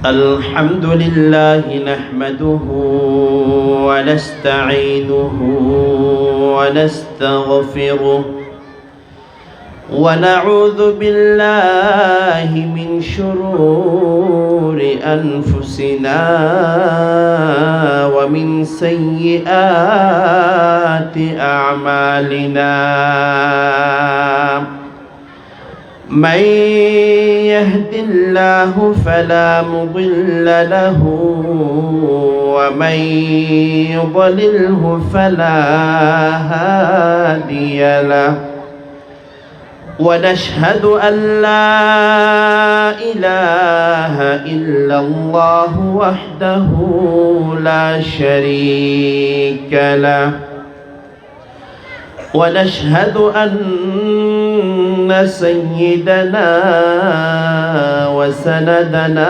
الحمد لله نحمده ونستعينه ونستغفره ونعوذ بالله من شرور أنفسنا ومن سيئات أعمالنا من يهد الله فلا مضل له ومن يضلله فلا هادي له ونشهد أن لا إله إلا الله وحده لا شريك له ونشهد أن سيدنا وسندنا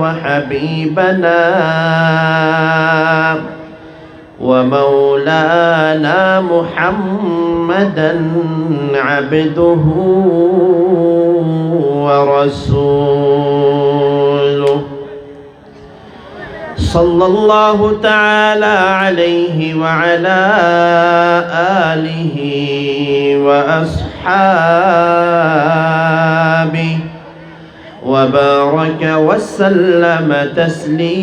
وحبيبنا ومولانا محمدا عبده ورسوله صلى الله تعالى عليه وعلى آله وأصحابه وبارك وسلم تسليما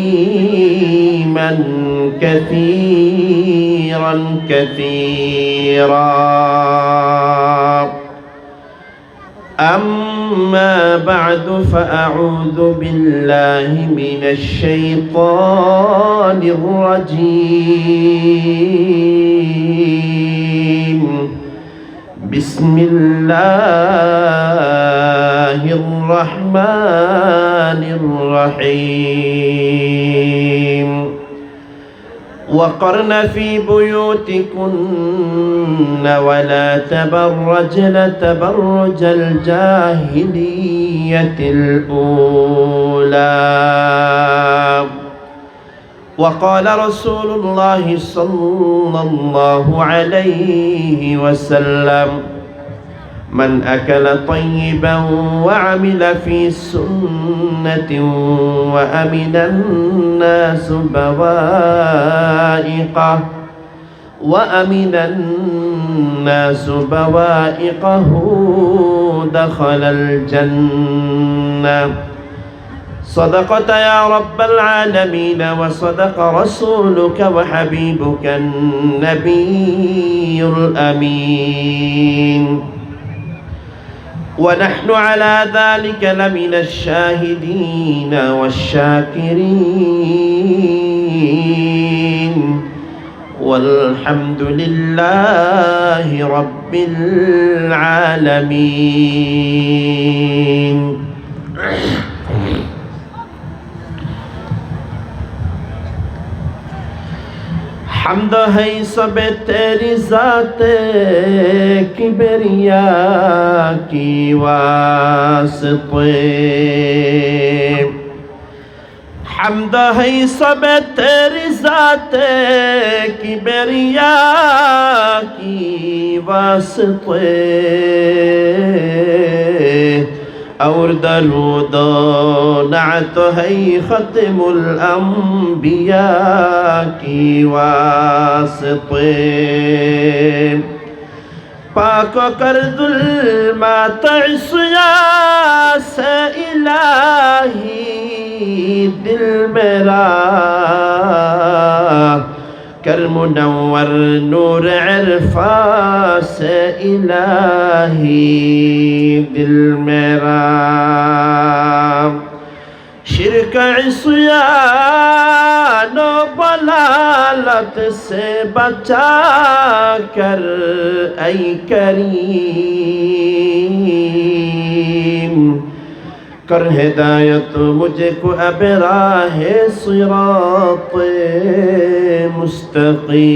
كثيرا أما بعد فأعوذ بالله من الشيطان الرجيم بسم الله الرحمن الرحيم وقرن في بيوتكن ولا تبرجن تبرج الجاهلية الأولى وقال رسول الله صلى الله عليه وسلم من أكل طيبا وعمل في سنة وأمن الناس بوائقه دخل الجنة صدقت يا رب العالمين وصدق رسولك وحبيبك النبي الأمين ونحن على ذلك لمن الشاهدين والشاكرين والحمد لله رب العالمين حمد ہے سب تیری ذات کبریا کی واسطے حمد ہے سب تیری ذات کبریا کی واسطے اور درود و نعت ہے ختم الانبیاء کی واسطے پاک کر ظلمات عصیان سے الہی دل میرا کر منور نور عرفان سے الہی دل میرا شرک عصیان و ضلالت سے بچا کر اے کریم کر ہدایت مجھ کو اب راہ صراط مستقیم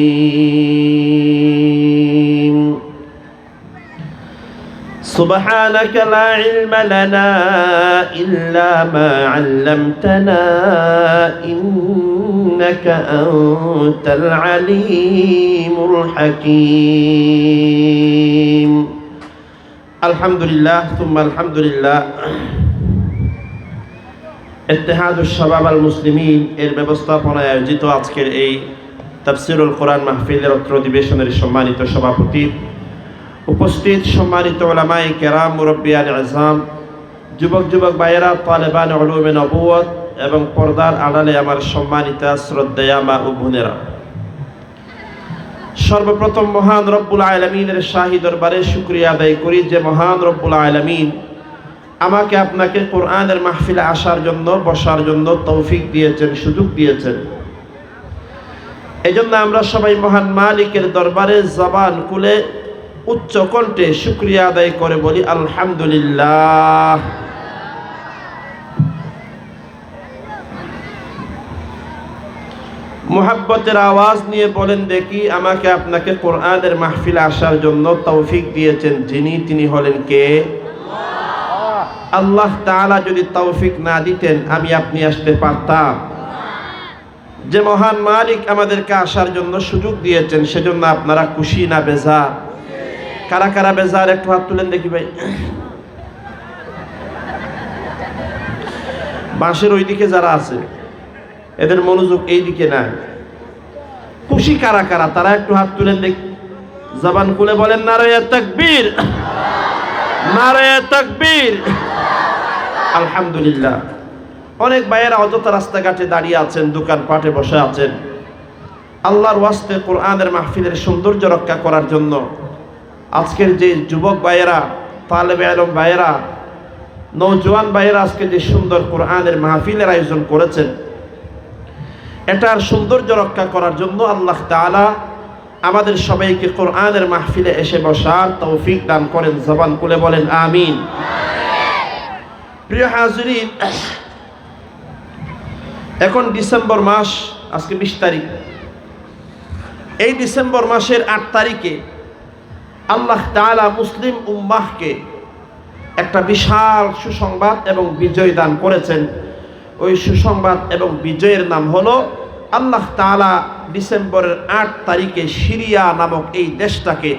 سبحانك لا علم لنا إلا ما علمتنا إنك أنت العليم الحكيم আলহামদুলিল্লাহ তুম্মা আলহামদুলিল্লাহ। ইত্তেহাদুশ শাবাব আল মুসলিমিন এর ব্যবস্থাপনায় আয়োজিত আজকের এই তাফসীরুল কোরআন মাহফিলের অত্র অধিবেশনের সম্মানিত সভাপতি, উপস্থিত সম্মানিত উলামায়ে কেরাম, মুরব্বিয়ান আযম, যুবক যুবক ভাইয়েরা, তালেবান উলুমে নবুয়ত এবং পর্দার আড়ালে আমার সম্মানিতা শ্রদ্ধেয়া মা ও বোনেরা, সর্বপ্রথম মহান রব্বুল আলামিনের শাহী দরবারে শুকরিয়া আদায় করি যে মহান রব্বুল আলামিন আমাকে আপনাকে কোরআনের মাহফিলে আসার জন্য, বসার জন্য তৌফিক দিয়েছেন, সুযোগ দিয়েছেন। এই জন্য আমরা সবাই মহান মালিকের দরবারে জবান খুলে উচ্চ কণ্ঠে শুকরিয়া আদায় করে বলি আলহামদুলিল্লাহ। মুহাব্বতের আওয়াজ নিয়ে বলেন দেখি, আমাকে আপনাকে কোরআনের মাহফিলে আসার জন্য তৌফিক দিয়েছেন যিনি, তিনি হলেন কে? আল্লাহ তাআলা যদি তৌফিক না দিতেন আমি আপনি আসতে পারতাম? যে মহান মালিক আমাদেরকে আসার জন্য সুযোগ দিয়েছেন সেজন্য আপনারা খুশি না বেজার? কারা কারা বেজার একটু হাত তুলেন দেখি ভাই। বাঁশের ওইদিকে যারা আছে এদের মনোযোগ এই দিকে না। খুশি কারা কারা তারা একটু হাত তুলেন দেখি, জবান খুলে বলেন নারায়ে তাকবীর, নারায়ে তাকবীর। আলহামদুলিল্লাহ। অনেক ভাইয়েরা অযথা রাস্তাঘাটে দাঁড়িয়ে আছেন, দোকানপাটে বসে আছেন। আল্লাহর ওয়াস্তে কোরআনের মাহফিলের সৌন্দর্য রক্ষা করার জন্য আজকের যে যুবক ভাইয়েরা, তালেবে ইলম ভাইয়েরা, নওজোয়ান ভাইয়েরা আজকে যে সুন্দর কোরআনের মাহফিলের আয়োজন করেছেন, এটার সৌন্দর্য রক্ষা করার জন্য আল্লাহ তাআলা আমাদের সবাইকে কোরআনের মাহফিলে এসে বসার তৌফিক দান করেন। জবান খুলে বলেন আমিন। প্রিয় হাজিরিন, এখন ডিসেম্বর মাস, আজকে 20 তারিখ। এই ডিসেম্বর মাসের 8 তারিখে আল্লাহ তাআলা মুসলিম উম্মাহকে একটা বিশাল সুসংবাদ এবং বিজয় দান করেছেন। ওই সুসংবাদ এবং বিজয়ের নাম হলো আল্লাহ তাআলা ডিসেম্বরের 8 তারিখে সিরিয়া নামক এই দেশটাকে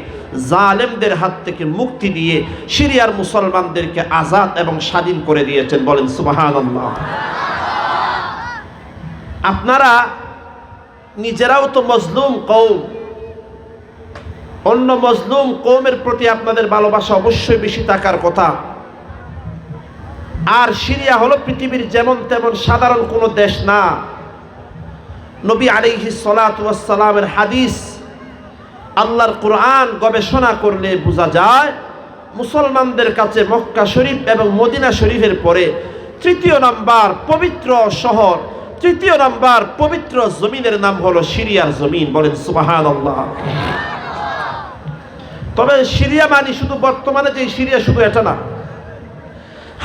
জালেমদের হাত থেকে মুক্তি দিয়ে সিরিয়ার মুসলমানদেরকে আজাদ এবং স্বাধীন করে দিয়েছেন। বলেন সুবহানাল্লাহ। আপনারা নিজেরাও তো মজলুম কওম, অন্য মজলুম কওমের প্রতি আপনাদের ভালোবাসা অবশ্যই বেশি থাকার কথা। আর সিরিয়া হলো পৃথিবীর যেমন তেমন সাধারণ কোনো দেশ না। নবী আলাইহিস সালাতু ওয়াস সালামের হাদিস, আল্লাহর কোরআন গবেষণা করলে বোঝা যায় মুসলমানদের কাছে মক্কা শরীফ এবং মদিনা শরীফের পরে তৃতীয় নাম্বার পবিত্র শহর, তৃতীয় নাম্বার পবিত্র জমিনের নাম হলো সিরিয়ার জমিন। বলেন সুবহানাল্লাহ। তবে সিরিয়া মানে শুধু বর্তমানে যে সিরিয়া শুধু এটা না।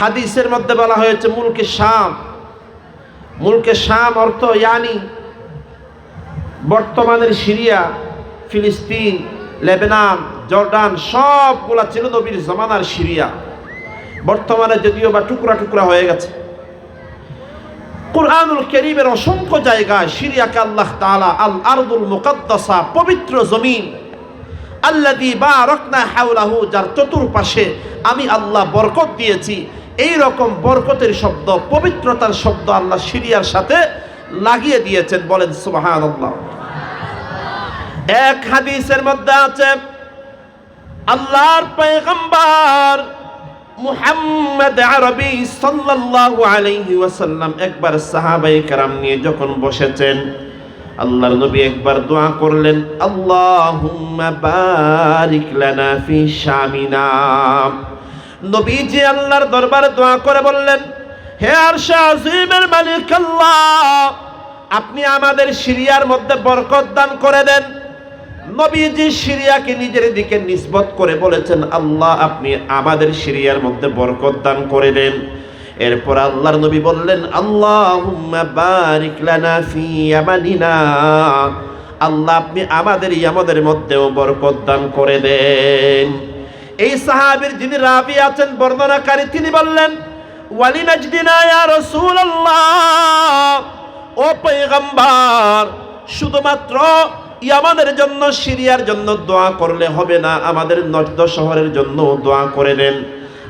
হাদিসের মধ্যে বলা হয়েছে মুলকে শাম। মুলকে শাম অর্থ ইয়ানি বর্তমানের সিরিয়া, ফিলিস্তিন, লেবানন, জর্ডান সবগুলা ছিল নবীর জামানার সিরিয়া। বর্তমানে যদিও বা টুকরা টুকরা হয়ে গেছে। কুরআনুল কারীমের অসংখ্য জায়গায় সিরিয়াকে আল্লাহ তাআলা আল আরদুল মুকাদ্দাসা, পবিত্র জমিন, আল্লাযী বারাকনা হাওলাহু, যার চতুর্পাশে আমি আল্লাহ বরকত দিয়েছি, এই রকম বরকতের শব্দ, পবিত্রতার শব্দ আল্লাহ সিরিয়ার সাথে লাগিয়ে দিয়েছেন। বলেন সুবহানাল্লাহ। এক হাদিসের মধ্যে আছে আল্লাহর পয়গম্বর মুহাম্মদ আরবি সাল্লাল্লাহু আলাইহি ওয়াসাল্লাম একবার সাহাবায়ে কেরাম নিয়ে যখন বসেছেন, আল্লাহর নবী একবার দোয়া করলেন, আল্লাহুম্মা বারিক লানা ফি শামিনা। নবীজি আল্লাহর দরবারে দোয়া করে বললেন, হে আরশে আজিমের মালিক আল্লাহ, আপনি আমাদের সিরিয়ার মধ্যে বরকত দান করে দেন। নবীজি সিরিয়াকে নিজের দিকে নিসবত করে বলেছেন, আল্লাহ আপনি আমাদের সিরিয়ার মধ্যে বরকত দান করে দেন। এরপর আল্লাহর নবী বললেন, আল্লাহুম্মা বারিক লানা ফি ইয়ামানিনা, আল্লাহ আপনি আমাদের ইয়ামানের মধ্যেও বরকত দান করে দেন। এই সাহাবীর যিনি রাবি আছেন, বর্ণনাকারী, তিনি বললেন, ওয়ালিনাজদিনা ইয়া রাসূলুল্লাহ, ও পয়গম্বর শুধুমাত্র ইয়ামানের জন্য সিরিয়ার জন্য দোয়া করলে হবে না, আমাদের নজদ শহরের জন্য দোয়া করে দেন।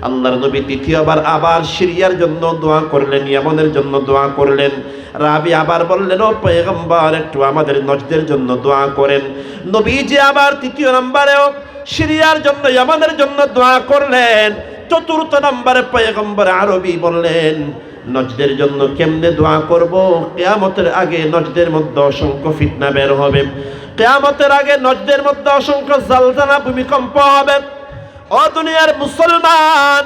আল্লাহর নবী দ্বিতীয়বার আবার সিরিয়ার জন্য দোয়া করলেন, ইয়ামানের জন্য দোয়া করলেন। রাবি আবার বললেন, ও পয়গম্বর একটু আমাদের নজদের জন্য দোয়া করেন। নবীজি আবার তৃতীয় নম্বরেও সিরিয়ার জন্য ইয়ামানের জন্য দোয়া করলেন। চতুর্থ নম্বরে পয়গম্বর আরবি বললেন, নজদের জন্য কেমনে দোয়া করব? কিয়ামতের আগে নজদের মধ্যে অসংখ্য ফিতনা বের হবে, কিয়ামতের আগে নজদের মধ্যে অসংখ্য জালজালা ভূমিকম্প হবে। ও দুনিয়ার মুসলমান,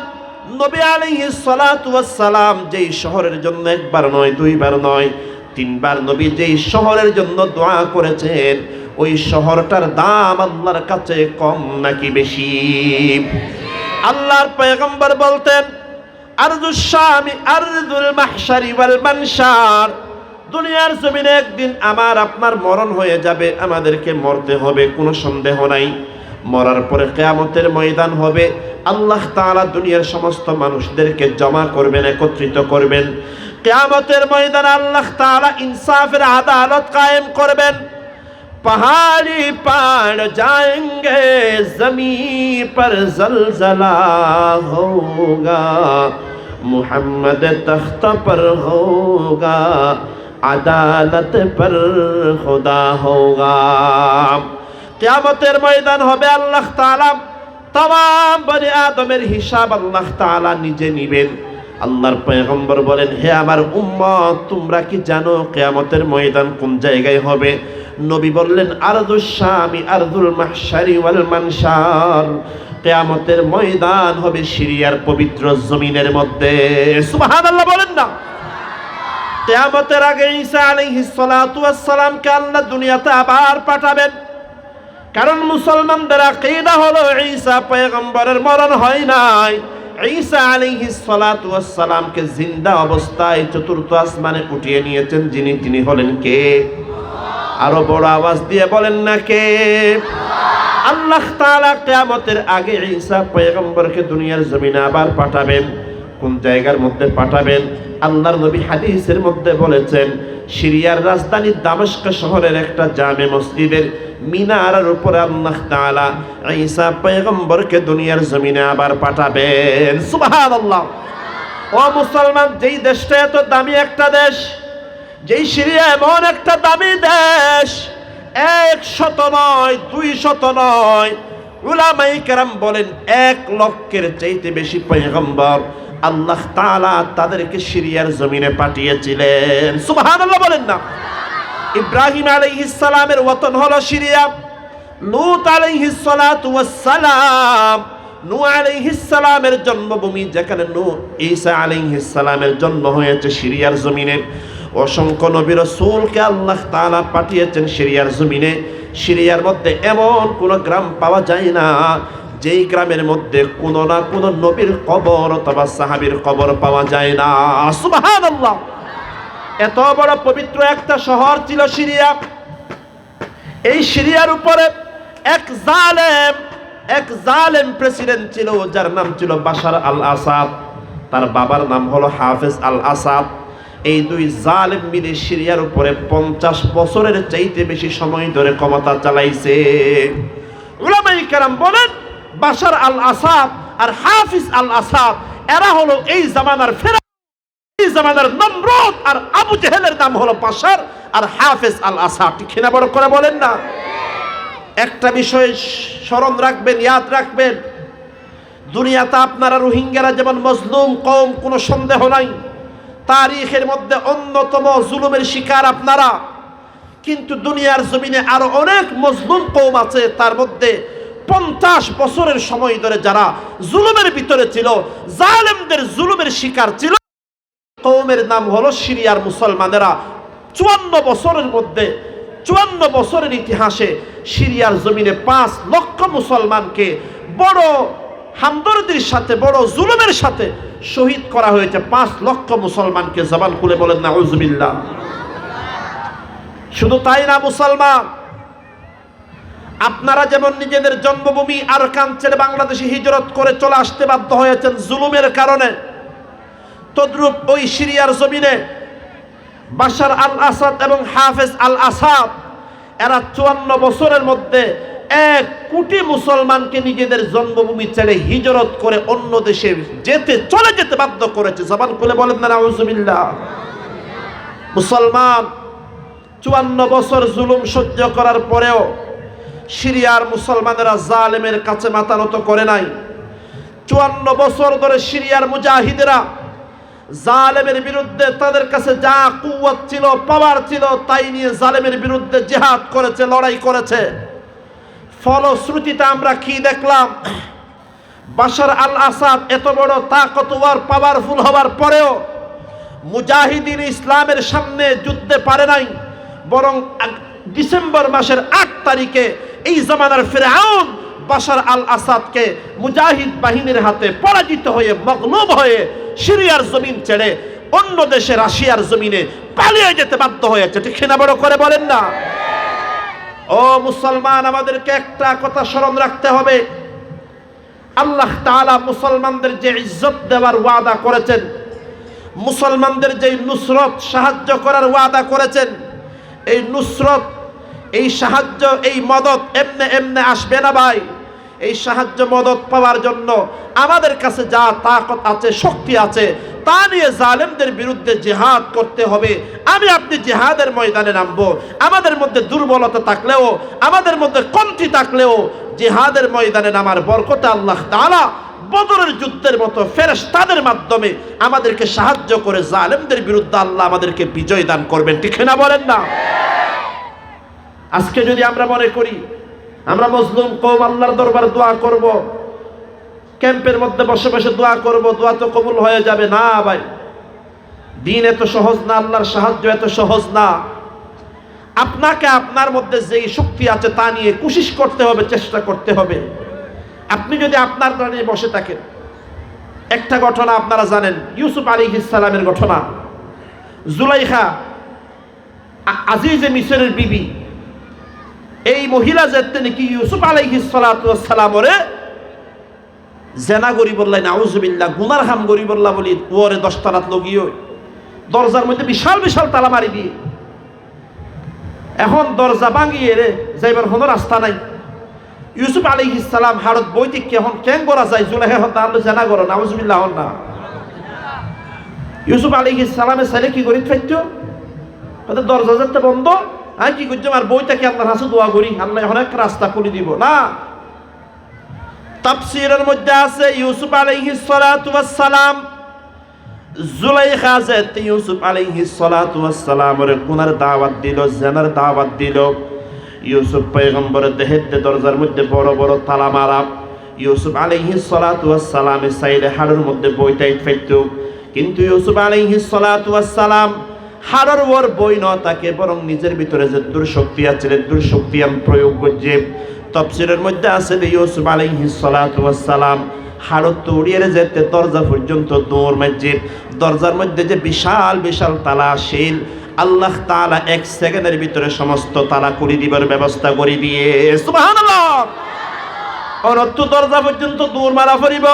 নবী আলাইহিস সালাতু ওয়াস সালাম যেই শহরের জন্য একবার নয়, দুইবার নয়, তিনবার নবী যেই শহরের জন্য দোয়া করেছেন, ওই শহরটার দাম আল্লাহর কাছে কম নাকি বেশি? আল্লাহর পয়গম্বর বলতেন, আরদুশ শামি আরদুল মাহশারি ওয়াল মানশার। দুনিয়ার জমিনে একদিন আমার আপনার মরণ হয়ে যাবে, আমাদেরকে মরতে হবে, কোনো সন্দেহ নাই। মরার পরে কিয়ামতের ময়দান হবে, আল্লাহ তাআলা দুনিয়ার সমস্ত মানুষদেরকে জমা করবেন, একত্রিত করবেন। কিয়ামতের ময়দানে আল্লাহ তাআলা ইনসাফের আদালত কায়েম করবেন। पहाड़ी पड़ जाएंगे, जमीन पर जलजला होगा, मुहम्मद तख्त पर होगा, अदालत पर खुदा होगा। কিয়ামতের ময়দান হবে, আল্লাহ তাআলা तमाम বনি আদমের হিসাব আল্লাহ তাআলা নিজে নিবেন। আল্লাহর পয়গম্বর বলেন, হে আমার উম্মত, তোমরা কি জানো কিয়ামতের ময়দান কোন জায়গায় হবে? নবী বললেন, আরদুশ শামি আরদুল মাহশারি ওয়াল মানশার। কিয়ামতের ময়দান হবে সিরিয়ার পবিত্র জমিনের মধ্যে। সুবহানাল্লাহ বলেন না? কিয়ামতের আগে ঈসা আলাইহিস সালাতু ওয়াস সালামকে আল্লাহ দুনিয়াতে আবার পাঠাবেন। কারণ মুসলমানদের আকীদা হলো ঈসা পয়গম্বরের মরণ হয় নাই। ঈসা আলাইহিস সালাতু ওয়াস সালামকে জিন্দা অবস্থায় চতুর্থ আসমানে উঠিয়ে নিয়েছেন যিনি, তিনি হলেন কে? আরো বড় আওয়াজ দিয়ে বলেন না কে? আল্লাহ তাআলা কিয়ামতের আগে ঈসা পয়গম্বরকে দুনিয়ার জমিনে আবার পাঠাবেন। কোন জায়গার মধ্যে পাঠাবেন? আল্লাহর নবী হাদিসের মধ্যে বলেছেন, সিরিয়ার রাজধানী দামেস্ক শহরের একটা জামে মসজিদের মিনারের উপরে আল্লাহ তাআলা ঈসা পয়গম্বরকে দুনিয়ার জমিনে আবার পাঠাবেন। সুবহানাল্লাহ। ও মুসলমান, যেই দেশটা এত দামি একটা দেশ, যেই সিরিয়া এমন একটা দামি দেশ, 100 নয়, 200 নয়, উলামায়ে কেরাম বলেন 1 লক্ষের চাইতে বেশি পয়গম্বর আল্লাহ তাআলা তাদেরকে সিরিয়ার জমিনে পাঠিয়েছিলেন। সুবহানাল্লাহ বলেন না? ইব্রাহিম আলাইহিস সালামের ওয়াতন হলো সিরিয়া। লূত আলাইহিস সালাতু ওয়াস সালাম, নূহ আলাইহিস সালামের জন্মভূমি, যেখানে নূহ ঈসা আলাইহিস সালামের জন্ম হয়েছে সিরিয়ার জমিনে। অসংখ্য নবী রাসূলকে আল্লাহ তাআলা পাঠিয়েছেন সিরিয়ার জমিনে। সিরিয়ার মধ্যে এমন কোন গ্রাম পাওয়া যায় না যেই গ্রামের মধ্যে কোনো না কোনো নবীর কবর অথবা সাহাবীর কবর পাওয়া যায় না। সুবহানাল্লাহ। এত বড় পবিত্র একটা শহর ছিল সিরিয়া। এই সিরিয়ার উপরে এক জালেম প্রেসিডেন্ট ছিল, যার নাম ছিল বাশার আল আসাদ। তার বাবার নাম হলো হাফেজ আল আসাদ। এই দুই জালেম মিলে সিরিয়ার উপরে 50 বছরের চাইতে বেশি সময় ধরে ক্ষমতা চালাইছে। উলামায়ে কেরাম বলেন, বাশার আল আসাদ আর হাফিজ আল আসাদ এরা হলো এই জামানার ফেরাউন, এই জামানার নমরুদ, আর আবু জেহেলের নাম হলো বাশার আর হাফিজ আল আসাদ। ঠিক না? বড় করে বলেন না? একটা বিষয় স্মরণ রাখবেন, ইয়াদ রাখবেন, দুনিয়াতে আপনারা রোহিঙ্গারা যেমন মজলুম কওম, কোনো সন্দেহ নাই, তারিখের মধ্যে অন্যতম জুলুমের শিকার আপনারা। কিন্তু দুনিয়ার জমিনে আরো অনেক মজলুম কওম আছে, তার মধ্যে 50 বছরের সময় ধরে যারা জুলুমের ভিতরে ছিল, জালেমদের জুলুমের শিকার ছিল, কওমের নাম হলো সিরিয়ার মুসলমানেরা। 54 বছরের মধ্যে, 54 বছরের ইতিহাসে সিরিয়ার জমিনে 5 লক্ষ মুসলমানকে বড় হামদর্দির সাথে, বড় জুলুমের সাথে শহীদ করা হয়েছে। 5 লক্ষ মুসলমানকে। জবান খুলে বলেন নাউজুবিল্লাহ। শুধু তাই না মুসলমান, আপনারা যেমন নিজেদের জন্মভূমি আরকান ছেড়ে বাংলাদেশে হিজরত করে চলে আসতে বাধ্য হয়েছেন জুলুমের কারণে, তদ্রূপ ওই সিরিয়ার জমিনে বাশার আল আসাদ এবং হাফেজ আল আসাদ এরা 54 বছরের মধ্যে 1 কোটি মুসলমানকে নিজেদের জন্মভূমি ছেড়ে হিজরত করে অন্য দেশে চলে যেতে বাধ্য করেছে। জবান খুলে বলেন না নাউজুবিল্লাহ। মুসলমান 54 বছর জুলুম সহ্য করার পরেও সিরিয়ার মুসলমানেরা জালেমের কাছে মাথা নত করে নাই। 54 বছর ধরে সিরিয়ার মুজাহিদেরা জালেমের বিরুদ্ধে তাদের কাছে যা কুওয়াত ছিল, পাওয়ার ছিল, তাই নিয়ে জালেমের বিরুদ্ধে জিহাদ করেছে, লড়াই করেছে। ফলশ্রুতিতে আমরা কি দেখলাম? বাশার আল আসাদ এত বড় তাকতওয়ার, পাওয়ারফুল হওয়ার পরেও মুজাহিদিন ইসলামের সামনে যুদ্ধে পারে নাই, বরং ডিসেম্বর মাসের 8 তারিখে এই জামানার ফিরআউন বাশার আল আসাদকে মুজাহিদ বাহিনীর হাতে পরাজিত হয়ে, মগলুব হয়ে সিরিয়ার জমিন ছেড়ে অন্য দেশে রাশিয়ার জমিনে পালিয়ে যেতে বাধ্য হয়েছে। ঠিক না? বড় করে বলেন না। ও মুসলমান, আমাদেরকে একটা কথা স্মরণ রাখতে হবে। আল্লাহ তাআলা মুসলমানদের যে ইজ্জত দেওয়ার ওয়াদা করেছেন, মুসলমানদের যে নুসরত, সাহায্য করার ওয়াদা করেছেন, এই নুসরত, এই সাহায্য, এই মদদ এমনে এমনে আসবে না ভাই। এই সাহায্য মদদ পাওয়ার জন্য আমাদের কাছে যা তাকত আছে, শক্তি আছে, তা নিয়ে জালেমদের বিরুদ্ধে জিহাদ করতে হবে। আমি আপনি জিহাদের ময়দানে নামবো। আমাদের মধ্যে দুর্বলতা থাকলেও, আমাদের মধ্যে কমতি থাকলেও জিহাদের ময়দানে নামার বরকতে আল্লাহ তাআলা বদরের যুদ্ধের মতো ফেরেশতাদের মাধ্যমে আমাদেরকে সাহায্য করে জালেমদের বিরুদ্ধে আল্লাহ আমাদেরকে বিজয় দান করবেন। ঠিক না? বলেন না। আজকে যদি আমরা মনে করি আমরা মজলুম কওম, আল্লাহর দরবারে দোয়া করব, ক্যাম্পের মধ্যে বসে বসে দোয়া করব, দোয়া তো কবুল হয়ে যাবে না ভাই। দিন এত সহজ না, আল্লাহর সাহায্য এত সহজ না। আপনাকে আপনার মধ্যে যেই শক্তি আছে তা নিয়ে কোশিশ করতে হবে, চেষ্টা করতে হবে। আপনি যদি আপনার নিয়ে বসে থাকেন, একটা ঘটনা আপনারা জানেন, ইউসুফ আলাইহিস সালামের ঘটনা। জুলাইখা আজিজে মিসরের বিবি, এই মহিলা যেতে নাকি ইউসুফ আলাইহিস সালাতু ওয়াস সালাম ওরে জেনা করি বললাই, নাউজুবিল্লাহ, গুনার হাম করি বললা বলি ওরে 10 তালাত লগিও দরজার মধ্যে বিশাল বিশাল তালা মারি দিয়ে, এখন দরজা ভাঙিয়ে রে যাইবার কোনো রাস্তা নাই। ইউসুফ আলাইহিস সালাম হারত বৈদিক এখন কেন করা যায়? জুলাইখা হন তাহলে জেনা করো, নাউজুবিল্লাহ হন না। ইউসুফ আলাইহিস সালামের ছেলে কি করি থাকতো, দরজা যেতে বন্ধ, আমি কি করছি আমার বইটাকে আপনার হাসে দোয়া করি, আল্লাহ এখন এক রাস্তা খুলে দিব না। তাফসীরের মধ্যে আছে ইউসুফ আলাইহিস সালাতু ওয়াস সালাম জুলাইখা যেতে ইউসুফ আলাইহিস সালাতু ওয়াস সালামের গুনার দাওয়াত দিল, জেনার দাওয়াত দিল। ইউসুফ পয়গম্বরের দেহেতে দরজার মধ্যে বড় বড় তালা মারা। ইউসুফ আলাইহিস সালাতু ওয়াস সালামের সাইডে হাড়ের মধ্যে বইটাই ফেলতো, কিন্তু ইউসুফ আলাইহিস সালাতু ওয়াস সালাম হাড়ের ওর বই ন তাকে, বরং নিজের ভিতরে যে দুর্শক্তি আছে, দুর্শক্তি প্রয়োগ করছে। তাফসীরের মধ্যে আছে ইউসুফ আলাইহিস সালাতু ওয়াস সালাম হাড়ত তো উড়িয়ে যেতে দরজা পর্যন্ত দৌড় মারছে। দরজার মধ্যে যে বিশাল বিশাল তালা শিল, আল্লাহ তাআলা 1 সেকেন্ডের ভিতরে সমস্ত তালা খুলে দিবার ব্যবস্থা করে দিয়ে, সুবহানাল্লাহ। অনত্য দরজা পর্যন্ত দৌড় মারা পড়িব।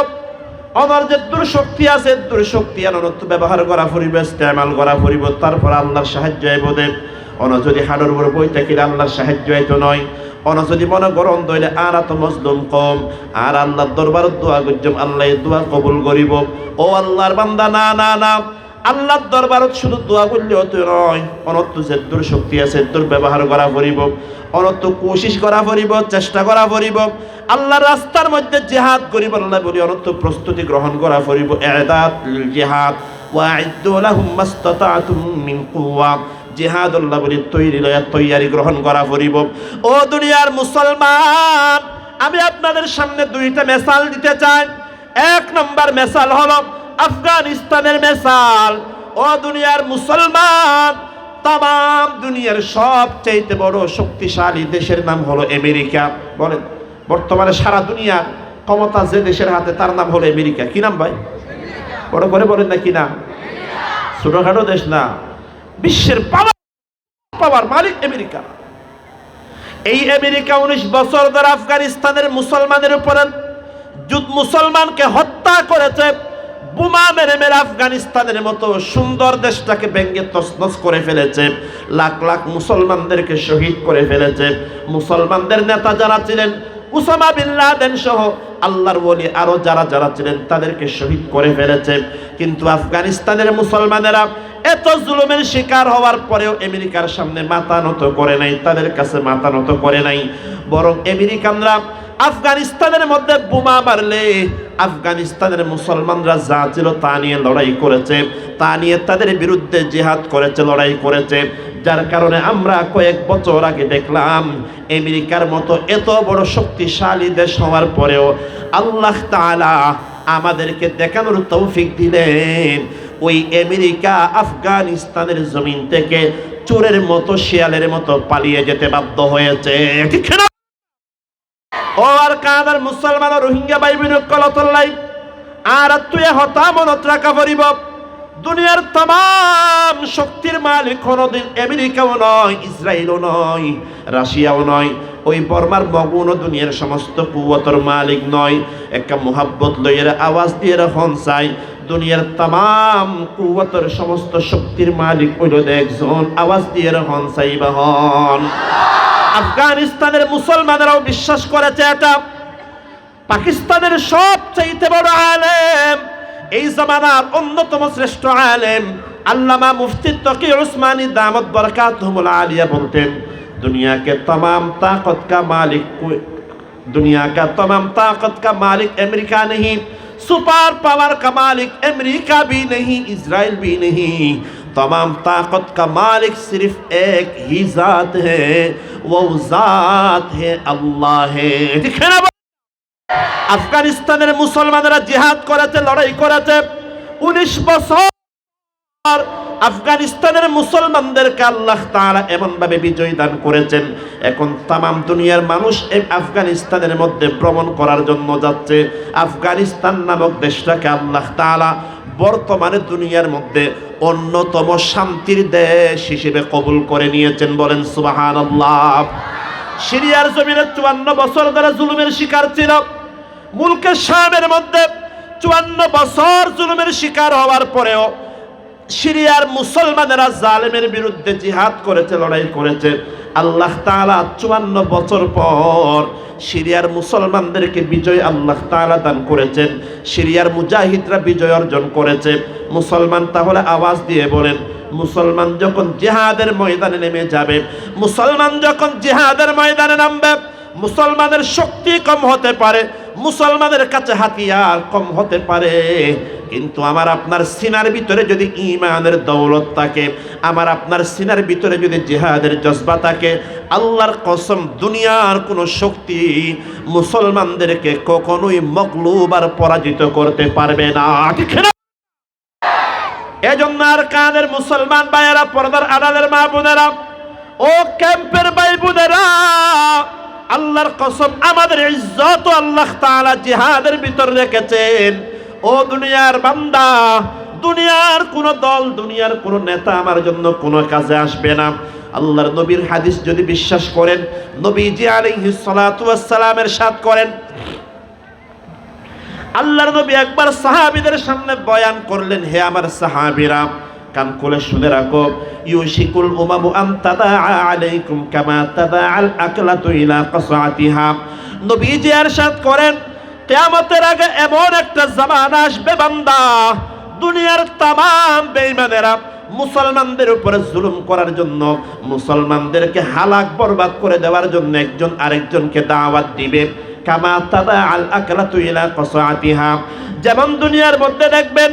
আমার যে দুর্শক্তি আছে, দুর্শক্তি অনত্য ব্যবহার করা পড়িব, ইস্তেমাল করা পড়িব। তারপর আল্লাহর সাহায্য আইব দেব। অন যদি হাড়ের উপর বই থাকিলে আল্লাহর সাহায্য আইতো নয়। অন যদি মনে গরম দইলে আর এত মজলুম কম, আর আল্লাহর দরবারে দোয়া করছম, আল্লাহ দোয়া কবুল করিব। ও আল্লাহর বান্দা, না না না, আল্লাহর দরবারত শুধু দোয়া করলে হতো নয়, অনত্য যে দুর্শক্তি আছে দুর্ব্যবহার করা পড়িব, অনত্য কোশিশ করা পড়িব, চেষ্টা করা পড়িব। আল্লাহর রাস্তার মধ্যে জিহাদ করিব, আল্লাহ বলি অনত্য প্রস্তুতি গ্রহণ করা পড়িব। ইআদাত লিল জিহাদ ওয়া আ'ইদ্দু লাহুম মাসতাতা'তুম মিন কুওয়া, জিহাদ আল্লাহ বলি তৈয়ারি গ্রহণ করা পড়িব। ও দুনিয়ার মুসলমান, আমি আপনাদের সামনে 2টা মিসাল দিতে চাই। 1 নম্বর মিসাল হলো আফগানিস্তানের মিসাল। ও দুনিয়ার মুসলমান, তাম দুনিয়ার সবচেয়ে বড় শক্তিশালী দেশের নাম হলো আমেরিকা। বলেন, বর্তমানে সারা দুনিয়ার ক্ষমতা যে দেশের হাতে তার নাম হলো আমেরিকা। কি নাম ভাই? বড় করে বলেন না, কি নাম? ছোটখাটো দেশ না, বিশ্বের পাওয়ার মালিক আমেরিকা। এই আমেরিকা 19 বছর ধরে আফগানিস্তানের মুসলমানের উপরে মুসলমানকে হত্যা করেছে, বোমা মেরে মেরে আফগানিস্তানের মতো সুন্দর দেশটাকে ভেঙে তছনছ করে ফেলেছে, লাখ লাখ মুসলমানদেরকে শহীদ করে ফেলেছে। মুসলমানদের নেতা যারা ছিলেন উসামা বিন লাদেন সহ আল্লাহর ওলি আরো যারা যারা ছিলেন তাদেরকে শহীদ করে ফেলেছে। কিন্তু আফগানিস্তানের মুসলমানেরা এত জুলুমের শিকার হওয়ার পরেও আমেরিকার সামনে মাথা নত করে নাই, তাদের কাছে মাথা নত করে নাই। বরং আমেরিকানরা আফগানিস্তানের মধ্যে বোমা মারলে আফগানিস্তানের মুসলমানরা যা ছিল তা নিয়ে লড়াই করেছে, তা নিয়ে তাদের বিরুদ্ধে জিহাদ করেছে, লড়াই করেছে। যার কারণে আমরা কয়েক বছর আগে দেখলাম আমেরিকার মতো এত বড় শক্তিশালী দেশ হওয়ার পরেও আল্লাহ তাআলা আমাদেরকে দেখানোর তৌফিক দিলেন। ওই আমেরিকা আফগানিস্তানের জমিন থেকে চোরের মতো শিয়ালের মতো পালিয়ে যেতে বাধ্য হয়েছে। ঠিক না? ও আর কানার মুসলমান রোহিঙ্গা ভাই বোন কলতল্লাই আর তুই হতা মনত রাখা পড়িব, দুনিয়ার तमाम শক্তির মালিক কোনদিন আমেরিকাও নয়, ইসরায়েলও নয়, রাশিয়াও নয়, ওই বর্মার মগুনও দুনিয়ার সমস্ত কুওয়াতের মালিক নয়। একটা মুহাব্বত লইয়ের আওয়াজ দিয়ে হন চাই, দুনিয়ার तमाम কুওয়াতের সমস্ত শক্তির মালিক হইল একজন, আওয়াজ দিয়ে হন চাইবা হন। আফগানিস্তানের মুসলমানেরাও বিশ্বাস করেছে এটা। পাকিস্তানের সবচেয়ে বড় আলেম, এই জামানার অন্যতম শ্রেষ্ঠ আলেম আল্লামা মুফতি তকি উসমানী দামত বরকাতুহুল আলিয়া বলতেন, दुनिया के तमाम ताकत का मालिक दुनिया का तमाम ताकत का मालिक अमेरिका नहीं, सुपर पावर का मालिक अमेरिका भी नहीं, इजराइल भी नहीं, तमाम ताकत का मालिक सिर्फ एक ही जात है, वो जात है अल्लाह है। আফগানিস্তানের মুসলমানরা জিহাদ করেছে, লড়াই করেছে 19 বছর। আফগানিস্তানের মুসলমানদেরকে আল্লাহ তাআলা এমন ভাবে বিজয় দান করেছেন, এখন তামাম দুনিয়ার মানুষ এই আফগানিস্তানের মধ্যে ভ্রমণ করার জন্য যাচ্ছে। আফগানিস্তান নামক দেশটাকে আল্লাহ তাআলা বর্তমানে দুনিয়ার মধ্যে অন্যতম শান্তির দেশ হিসেবে কবুল করে নিয়েছেন। বলেন সুবহানাল্লাহ। সিরিয়ার জমিনে 54 বছর ধরে জুলুমের শিকার ছিল। মুলকে শামের মধ্যে 54 বছর জুলুমের শিকার হওয়ার পরেও সিরিয়ার মুসলমানেরা জালেমের বিরুদ্ধে জিহাদ করেছে, লড়াই করেছে। আল্লাহ তাআলা 54 বছর পর সিরিয়ার মুসলমানদেরকে বিজয় আল্লাহ তাআলা দান করেছেন। সিরিয়ার মুজাহিদরা বিজয় অর্জন করেছে। মুসলমান তাহলে আওয়াজ দিয়ে বলেন, মুসলমান যখন জিহাদের ময়দানে নেমে যাবে, মুসলমান যখন জিহাদের ময়দানে নামবে, মুসলমানের শক্তি কম হতে পারে, মুসলমানের কাছে হাতিয়ার কম হতে পারে, কিন্তু আমার আপনার সিনার ভিতরে যদি ঈমানের দৌলত থাকে, আমার আপনার সিনার ভিতরে যদি জিহাদের জজবা থাকে, আল্লাহর কসম দুনিয়ার কোনো শক্তি মুসলমানদেরকে কখনোই মগলুব আর পরাজিত করতে পারবে না। ঠিক না? এজন্য আর কানের মুসলমান ভাইয়েরা, পর্দার আড়ালের মা বোনেরা, ও ক্যাম্পের ভাই বোনেরা, আল্লাহর কসম আমাদের ইজ্জত আল্লাহ তাআলা জিহাদের ভিতর রেখেছেন। ও দুনিয়ার বান্দা, দুনিয়ার কোন দল, দুনিয়ার কোন নেতা আমার জন্য কোনো কাজে আসবে না। আল্লাহর নবীর হাদিস যদি বিশ্বাস করেন, নবীজি আলাইহিস সালাতু ওয়াস সালাম ইরশাদ করেন, আল্লাহর নবী একবার সাহাবীদের সামনে বয়ান করলেন, হে আমার সাহাবীরা, কান খুলে শুনে রাখো, ইউশিকুল উমামু আন তাদাআ আলাইকুম কামা তাদাআল আকলাতু ইলা কাসাতিহা। নবীজি ইরশাদ করেন, কিয়ামতের আগে এমন একটা জামানা আসবে বান্দা, দুনিয়ার तमाम বেঈমানেরা মুসলমানদের উপরে জুলুম করার জন্য, মুসলমানদেরকে হালাক বরবাদ করে দেওয়ার জন্য একজন আরেকজনকে দাওয়াত দিবে। কামা তাদাআল আকলাতু ইলা কাসাতিহা, যেমন দুনিয়ার মধ্যে দেখবেন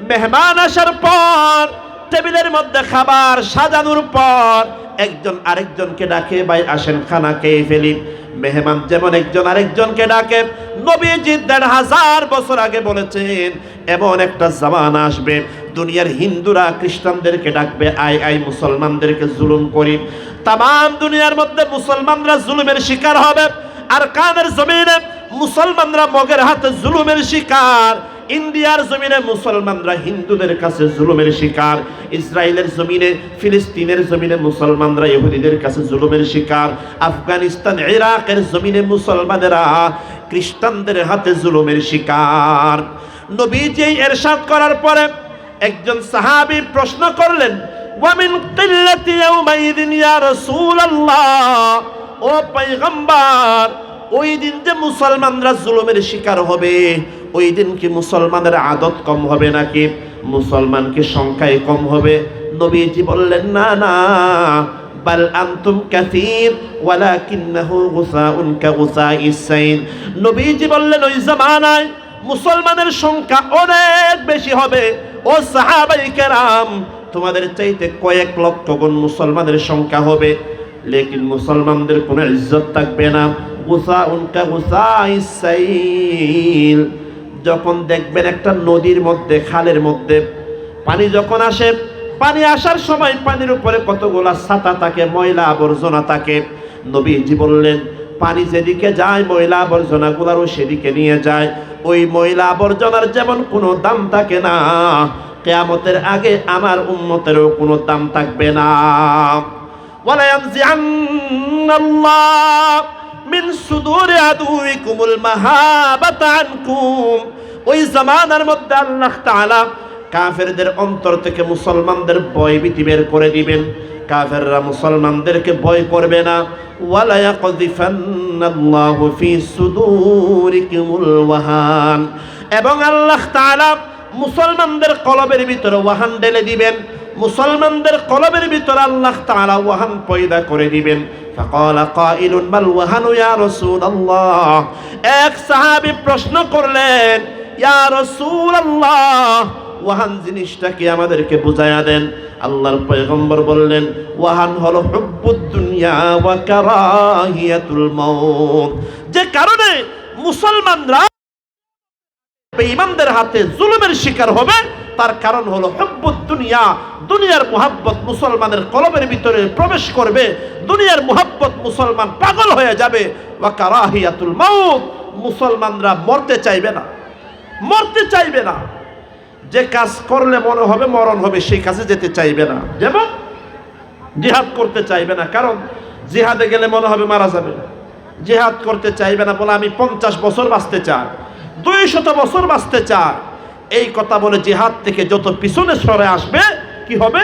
মেহমান আসার পর টেবিলের মধ্যে খাবার সাজানোর পর একজন আরেকজনকে ডাকে, ভাই আসেন খানা খেয়ে ফেলি। মেহমান যেমন একজন আরেকজনকে ডাকে, নবীজি ১৫০০ বছর আগে বলেছেন এমন একটা জামানা আসবে, দুনিয়ার হিন্দুরা খ্রিস্টানদেরকে ডাকবে, আয় আয় মুসলমানদেরকে জুলুম করি। तमाम দুনিয়ার মধ্যে মুসলমানরা জুলুমের শিকার হবে। আর কানের জমিনে মুসলমানরা মগের হাতে জুলুমের শিকার। ইন্ডিয়ার জমিনে মুসলমানরা হিন্দুদের কাছে জুলুমের শিকার। ইসরায়েলের জমিনে, ফিলিস্তিনের জমিনে মুসলমানরা ইহুদিদের কাছে জুলুমের শিকার। আফগানিস্তান, ইরাকের জমিনে মুসলমানেরা খ্রিস্টানদের হাতে জুলুমের শিকার। নবীজি ইরশাদ করার পরে একজন সাহাবী প্রশ্ন করলেন, ওয়া মিন কিল্লাতি ইয়াউমাইদিন ইয়া রাসূলুল্লাহ, ও পয়গম্বর, ওই দিন যে মুসলমানরা জুলুমের শিকার হবে, ওই দিন কি মুসলমানের আদত কম হবে নাকি মুসলমান কি সংখ্যায় কম হবে? নবীজি বললেন, না না, বাল আনতুম কাসীর ওয়ালাকিন্নাহু গুসাউন কাগুসাইস সাইল। নবীজি বললেন, ওই জামানায় মুসলমানের সংখ্যা অনেক বেশি হবে। ও সাহাবায়ে কেরাম, তোমাদের চাইতে কয়েক লক্ষ গুণ মুসলমানের সংখ্যা হবে, লেকিন মুসলমানদের কোনো ইজ্জত থাকবে না। গুসাউন কাগুসাইস সাইল। যখন দেখবেন একটা নদীর মধ্যে, খালের মধ্যে পানি যখন আসে, পানি আসার সময় পানির উপরে কতগুলা ছাতা থাকে, ময়লা আবর্জনা থাকে। নবীজি বললেন, পানি যেদিকে যায় ময়লা আবর্জনাগুলারও সেদিকে নিয়ে যায়। ওই ময়লা আবর্জনার যেমন কোনো দাম থাকে না, কিয়ামতের আগে আমার উম্মতেরও কোনো দাম থাকবে না। ওয়ালা ইয়ানজিআন্নাল্লাহ মিন সুদুরি আদুইকুমুল মাহাবাতা আনকুম। ওই জামানার মধ্যে আল্লাহ তাআলা কাফেরদের অন্তর থেকে মুসলমানদের ভয় ভীতি বের করে দিবেন। কাফেররা মুসলমানদেরকে ভয় করবে না। ওয়ালা ইয়াকযিফান্নাল্লাহু ফি সুদুরিকুমুল ওয়াহান। এবং আল্লাহ তাআলা মুসলমানদের কলবের ভিতরে ওয়াহান ঢেলে দিবেন। মুসলমানদের কলবের ভিতরে আল্লাহ তাআলা ওয়াহান পয়দা করে দিবেন। ফাকালা কাইলুন বাল ওয়াহানু ইয়া রাসূলুল্লাহ। এক সাহাবী প্রশ্ন করলেন, ইয়া রাসূলুল্লাহ, ওয়াহান জিনিসটা কি আমাদেরকে বুঝায়া দেন। আল্লাহর পয়গম্বর বললেন, ওয়াহান হলো হুব্বুদ দুনিয়া ওয়া কারাহিয়াতুল মাউত। যে কারণে মুসলমানরা বেঈমানদের হাতে জুলুমের শিকার হবে, তার কারণ হলো হুব্বুদ দুনিয়া। দুনিয়ার মুহাব্বত মুসলমানের কলবের ভিতরে প্রবেশ করবে, দুনিয়ার মুহাব্বত মুসলমান পাগল হয়ে যাবে। ওয়া কারাহিয়াতুল মাউত, মুসলমানরা মরতে চাইবে না, মরতে চাইবে না। যে কাজ করলে মনে হবে মরণ হবে, সেই কাজে যেতে চাইবে না। যেমন জিহাদ করতে চাইবে না, কারণ জিহাদে গেলে মনে হবে মারা যাবে। জিহাদ করতে চাইবে না, বলে আমি 50 বছর বাঁচতে চাই, 200 বছর বাঁচতে চাই। এই কথা বলে জিহাদ থেকে যত পিছনে সরে আসবে, কি হবে?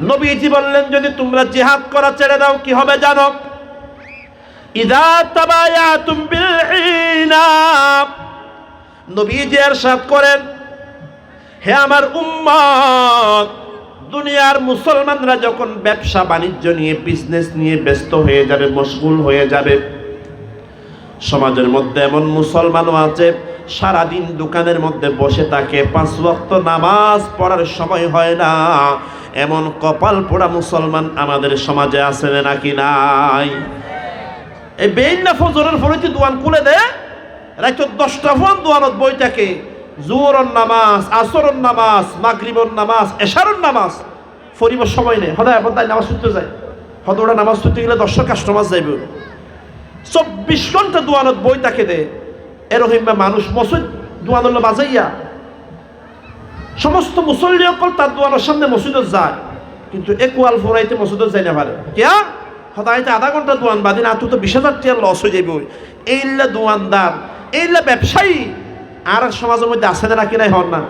নবীজি বললেন, যদি তোমরা জিহাদ করা ছেড়ে দাও, কি হবে জানো? ইযা তাবায়াতুম বিল ইনাব। নবীজি ইরশাদ করেন, হে আমার উম্মত, দুনিয়ার মুসলমানরা যখন ব্যবসা বাণিজ্য নিয়ে, বিজনেস নিয়ে ব্যস্ত হয়ে যাবে, মশগুল হয়ে যাবে, সমাজের মধ্যে এমন মুসলমানও আছে সারাদিন দোকানের মধ্যে বসে থাকে, 5 ওয়াক্ত নামাজ পড়ার সময় হয় না। এমন কপাল পোড়া মুসলমান আমাদের সমাজে আছে নাকি নাই? এই বেইন্না ফজরের ফরিতে দোয়ান খুলে দেয়, রাত 10টা ফোন দোয়ানত বই থাকে। জোহরের নামাজ, আসরের নামাজ, মাগরিবের নামাজ, এশারের নামাজ ফরিবার সময় নেই। হদায় বদায় নামাজ পড়তে যায়, হদোড়া নামাজ পড়তে গেলে 10 কাস্টমার যাইব। 24 ঘন্টা দোয়ানত বই তাকে দে। এরকম মানুষ মসজিদ দোয়ানোর বাজাইয়া সমস্ত মুসল্লি অকল তার দোয়ানোর সামনে মসজিদত যায়, কিন্তু একোয়াল ফোরাইতে মসজিদত যাই না পারে। কিয়া হদাইতে আধা ঘন্টা দোয়ান বাদিন, আতু তো 20,000 টাকা লস হয়ে যাইব। এইলা দোয়ানদার, এইলা ব্যবসায়ী আর সমাজের মধ্যে আছে না নাকি নাই? হন না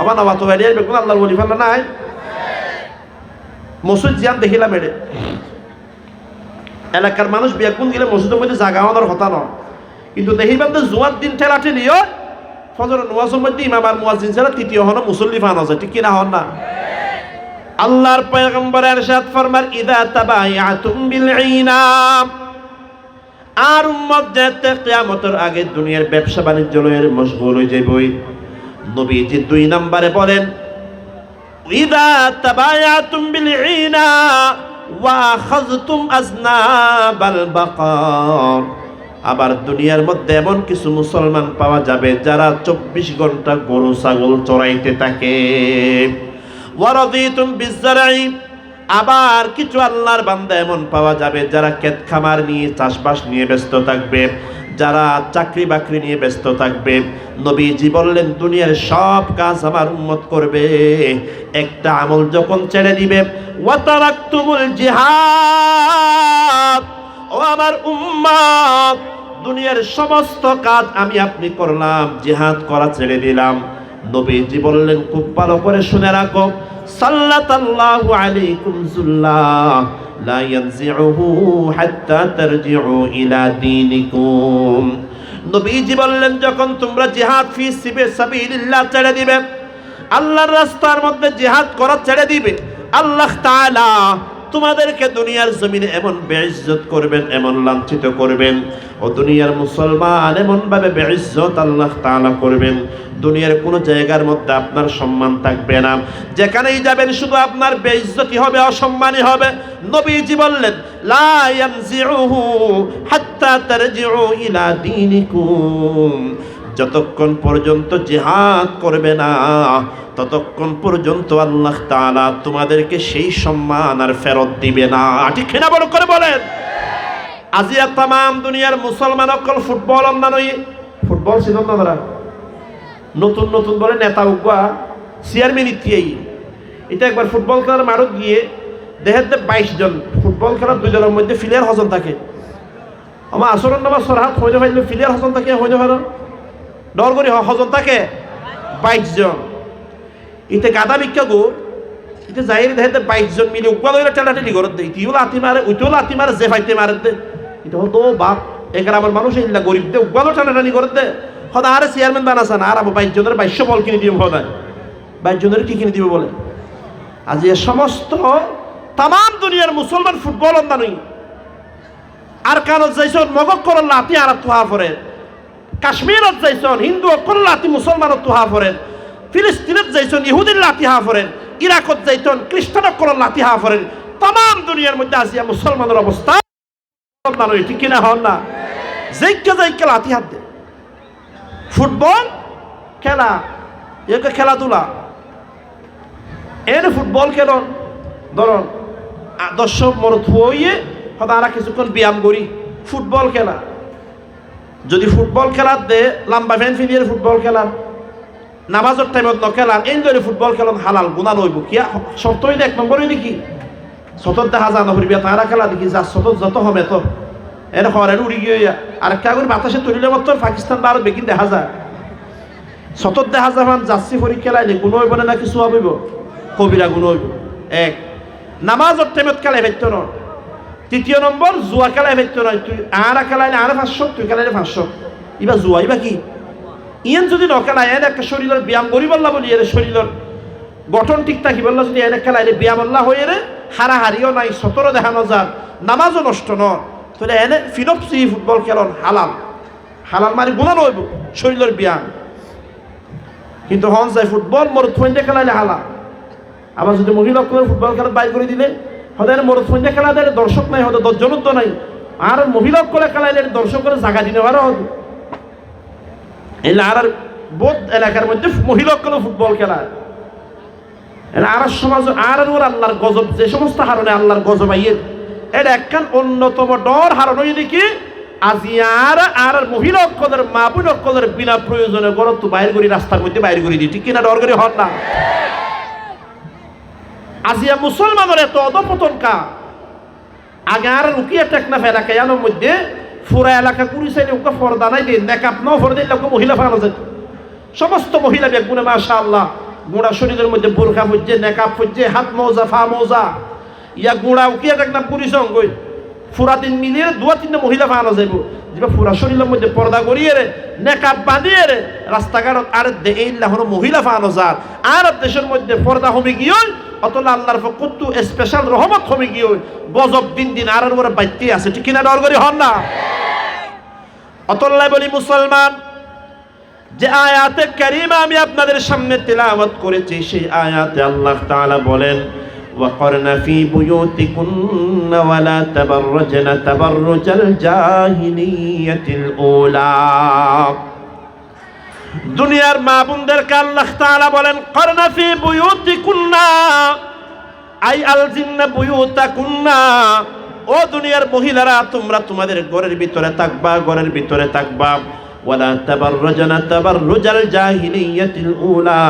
আবার না তো বেরিয়ে বেগুন আল্লাহর বলি ফেলা নাই। মসজিদ জিয়ান দেখিলাম এড়ে এলাকার মানুষ বেগুন গেলে মসজিদের মধ্যে জাগা আমাদের হতা নয়, কিন্তু দেখিবেন তো জুয়ার দিন ঠেলাঠেলিও ফজরের নামাজের মধ্যে ইমাম আর মুয়াজ্জিন ছাড়া তৃতীয় হন মুসল্লি ফানা যায়, ঠিক কিনা? হন না? আল্লাহর পয়গম্বর ইরশাদ ফরমান, ইযা তাবায়াতুম বিল ইনাম। আর উম্মত যেতে কিয়ামতের আগে দুনিয়ার ব্যবসা বাণিজ্য লয়ে মশগুল হয়ে যাবে। নবীজি 2 নম্বরে বলেন, ইযা তাবায়াতুম বিল ইনাম ওয়া আখাযতুম আযনাবাল বাকার। আবার দুনিয়ার মধ্যে এমন কিছু মুসলমান পাওয়া যাবে যারা 24 ঘন্টা গরু ছাগল চড়াইতে থাকে। ওয়ারাদিতুম বিজরাই। আবার কিছু আল্লাহর বান্দা এমন পাওয়া যাবে যারা ক্ষেত খামার নিয়ে, চাষবাস নিয়ে ব্যস্ত থাকবে, যারা চাকরি বাকরি নিয়ে ব্যস্ত থাকবে। নবীজি বললেন, দুনিয়ার সব কাজ আমার উম্মত করবে, একটা আমল যখন ছেড়ে দিবে, ওয়া তারাকতুমুল জিহাদ। ও আমার উম্মত, দুনিয়ার সমস্ত কাজ আমি আপনি করলাম, জিহাদ করা ছেড়ে দিলাম। নবীজি বললেন, খুব ভালো করে শুনে রাখো, সাল্লাল্লাহু আলাইকুম যুল্লাহ লা ইয়ানজিউহু হাত্তা তারজিউ ইলা দীনিকুম। নবীজি বললেন, যখন তোমরা জিহাদ ফি সাবিলিল্লাহ ছেড়ে দিবে, আল্লাহর রাস্তার মধ্যে জিহাদ করা ছেড়ে দিবে, আল্লাহ তাআলা তোমাদেরকে দুনিয়ার জমিনে এমন বেইজ্জত করবেন, এমন লাঞ্ছিত করবেন, ও দুনিয়ার মুসলমান এমন ভাবে বেইজ্জত আল্লাহ তাআলা করবেন, দুনিয়ার কোনো জায়গার মধ্যে আপনার সম্মান থাকবে না। যেখানেই যাবেন শুধু আপনার বেইজ্জতি হবে, অসম্মানী হবে। নবীজি বললেন, লা ইয়ানজিউহু হাত্তা তারজিউ ইলা দীনিকুম। যতক্ষণ পর্যন্ত জিহাদ করবে না, ততক্ষণ পর্যন্ত আল্লাহ তাআলা তোমাদেরকে সেই সম্মান আর ফেরত দিবে না। ঠিক কিনা বড় করে বলেন। আজিয়া তাম দুনিয়ার মুসলমান অকল ফুটবল অন্যান্য ফুটবল ছিল না, নতুন নতুন বলে নেতা উগা চেয়ারম্যান ইত্যাই। এটা একবার ফুটবল খেলার মাঠত গিয়ে দেখেন 22 জন ফুটবল খেলার 2 জনের মধ্যে ফিলিয়ার হজন থাকে। আমার আসরের নামা সরহাত হইতে পারলে ফিলিয়ার হজন থাকে, হইতে পারো ডর করি হজন থাকে 22 জন। ইতে গাদা ভিক্ষা গো, ইতে যাই দেখে 22 জন মিলে উগা লইলে টেলাটেলি করত দে, ইতিও লাথি মারে, ওইটাও লাথি মারে, যে ফাইতে মারে দে। এটা হতো বাপ এই গ্রামের মানুষ এইলা গরিব দে উগালো টানাটানি করে দে। হদা আরে চেয়ারম্যান বানাসান আর 22 জনের 2200 বল কিনে দিব, হদায় 22 জনের কি কিনে দিব বলে। আজ এ সমস্ত তাম দুনিয়ার মুসলমান ফুটবল অন্যান্য আর কানত যাইছন মগক করল লাতি আর তোহা পরে, কাশ্মীরত যাইছন হিন্দু অকল লাতি মুসলমানত তোহা পরে, ফিলিস্তিনত যাইছন ইহুদির লাতি হা পরে, ইরাকত যাইছন খ্রিস্টান অকল লাতি হা পরে। তাম দুনিয়ার মধ্যে আসিয়া মুসলমানের অবস্থা ঠিক কিনা হন না, যাইকে যাইকে লাতি হাত দে। ফুটবল খেলা একে খেলাধুলা এনে ফুটবল খেলন ধরুন দর্শক মরত হইয়ে হতারা কিছুক্ষণ ব্যায়াম করি। ফুটবল খেলা যদি ফুটবল খেলার দে লম্বা ফ্যান ফিলিয়ে ফুটবল খেলার নামাজের টাইমত নখেলার এই ধরে ফুটবল খেলন হালাল গুণা লইব কিয়া সত্যই 1 নম্বরই নাকি সতত দেখা যা নহরিবিয়া তারা খেলা দেখি যা সতত যত হমে তো এর হরের উড়ি গিয়ে আর একটা করে বাতাসে তৈরিলে মতো পাকিস্তান ভারত বেগিন দেখা যায় সতত দেখা যাবান যাচ্ছি ফরি খেলাইলে গুণ হইব না কিছু হইব কবিরা গুণ হইব। 1 নামাজের টাইমত খেলাই ভাইত ন। 3 নম্বর জুয়া খেলাই ভাইত নয়, তুই আর খেলাইলে আর 500 তুই খেলাইলে 500 ইবা জুয়া ইবা কি ইয়েন যদি নখেলা এন একটা শরীরের ব্যায়াম করি বললা বলি এর শরীরের গঠন ঠিক থাকি বললা যদি এনে খেলাইলে ব্যায়াম আল্লাহ হয়ে রে হারাহারিও নাই, 17 দেখানো যার নামাজও নষ্ট নয়, তাহলে এনে ফিনপসি ফুটবল খেলন হালাল হালাল মানে গুণা নইব শরীরের ব্যায়াম। কিন্তু হন যায় ফুটবল মরদ ফইন্দে খেলাইলে হালাল। আবার যদি মহিলা ফুটবল খেলা বাইর করে দিলে হয়তো মরদ ফইন্দে খেলা দেয় দর্শক নাই, হয়তো 10 জনত্ব নাই, আর মহিলা করে খেলাইলে দর্শকের জায়গা দিনে পারো হতো। এই আর বোধ এলাকার মধ্যে মহিলা ফুটবল খেলা আর সমাজ আর ওর আল্লাহর গজব যে সমস্ত হারণে আল্লাহর গজব আইয়ের এটা একখান অন্যতম ডর হারণ হয়ে দেখি আজি আর মহিলা অক্কলের মা বোন অক্কলের বিনা প্রয়োজনে গরত তো বাইর করি রাস্তার মধ্যে বাইর করে দিই ঠিক কিনা ডর করে হন না। আজিয়া মুসলমানের এত অধপতন কা আগে আর উকিয়া টেকনা ফেরা কেয়ানোর মধ্যে পুরা এলাকা কুড়ি সাইডে ওকে ফর্দা নাই দিন মেকআপ নাও ফর দিন লোক মহিলা ফানো যেত সমস্ত মহিলা বেগুনে মাশাআল্লাহ গোড়া শরীরের মধ্যে বোরখা ফুজছে মেকআপ ফুজছে হাত মৌজা ফা মৌজা ইয়া গোড়া উকিয়া টেকনা পুরি সঙ্গই পুরা দিন মিলিয়ে 2-3টা মহিলা ফানো যাইব যেটা পুরা শরীরের মধ্যে পর্দা করিয়ে রে মেকআপ বাঁধিয়ে রে রাস্তাঘাট আর এইলা হলো মহিলা ফানো যার আর দেশের মধ্যে পর্দা হমে গিয়ে অতলা আল্লাহর ফকুতু স্পেশাল রহমত হমে গিয়ে গজব দিন দিন আর ওর বাইতে আছে ঠিক কিনা ডর করি হন না। অতল্লাহ বলি মুসলমান যে আয়াতে কারিমা আমি আপনাদের সামনে তেলাওয়াত করেছি সেই আয়াতে আল্লাহ তাআলা বলেন ওয়াকরনা ফি বুয়ুতিকুন্না ওয়ালা তাবাররাজনা তাবাররুজাল জাহিলিয়াতিল উলা। দুনিয়ার মা বোনদেরকে আল্লাহ তাআলা বলেন করনা ফি বুয়ুতিকুন্না আই আলজিন্না বুয়ুতাকুন্না, ও দুনিয়ার মহিলারা তোমরা তোমাদের ঘরের ভিতরে থাকবা ঘরের ভিতরে থাকবা ওয়ালা তাবাররাজনা তাবাররুজাল জাহিলিয়াতিল উলা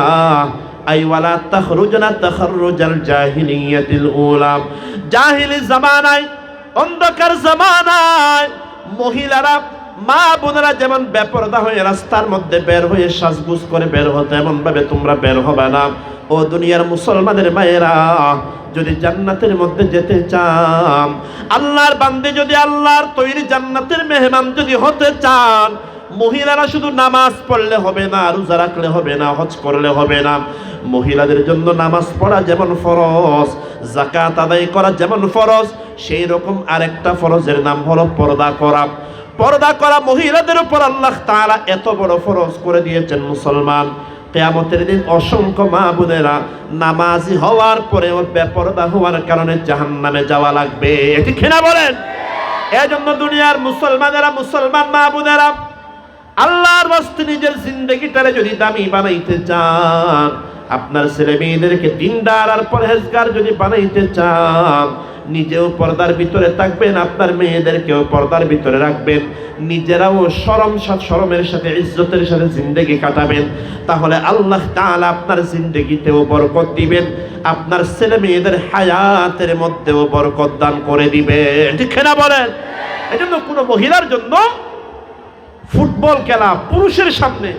আই ওয়ালা তাখরুজনা তাখররুজাল জাহিলিয়াতিল উলা। জাহিলি জামানায় অন্ধকার জামানায় মহিলারা মা বোনেরা যেমন বেপরদা হয়ে রাস্তার মধ্যে বের হয়ে সাজগুজ করে বের হতো, এমন ভাবে তোমরা বের হবে না। ও দুনিয়ার মুসলমানের মায়েরা, যদি জান্নাতের মধ্যে যেতে চান, আল্লাহর বান্দে যদি আল্লাহর তৈরি জান্নাতের মেহমান যদি হতে চান, মহিলারা শুধু নামাজ পড়লে হবে না, রোজা রাখলে হবে না, হজ করলে হবে না। মহিলাদের জন্য নামাজ পড়া যেমন ফরজ, যাকাত আদায় করা যেমন ফরজ, সেই রকম আরেকটা ফরজের নাম হলো পর্দা করা। পর্দা করা মহিলাদের উপর আল্লাহ তাআলা এত বড় ফরজ করে দিয়েছেন মুসলমান, কিয়ামতের দিন অসংখ্য মা বোনেরা নামাজি হওয়ার পরেও বেপরদা হওয়ার কারণে জাহান্নামে যাওয়া লাগবে। এটি কিনা বলেন? এজন্য দুনিয়ার মুসলমানেরা, মুসলমান মা বোনেরা, আল্লাহর রাস্তায় নিজের জিন্দেগিটারে যদি দামি বানাইতে চান, আপনার ছেলে মেয়েদেরকে দিনদার আর পরহেজগার যদি বানাইতে চান, নিজেও পর্দার ভিতরে থাকবেন, আপনার মেয়েদেরকেও পর্দার ভিতরে রাখবেন, নিজেরাও শরমের সাথে ইজ্জতের সাথে জিন্দেগি কাটাবেন, তাহলে আল্লাহ তাআলা আপনার জিন্দেগিতেও বরকত দিবেন, আপনার ছেলে মেয়েদের হায়াতের মধ্যেও বরকত দান করে দিবেন। ঠিক না বলেন? এজন্য কোনো মহিলার জন্য ফুটবল খেলা পুরুষের সামনে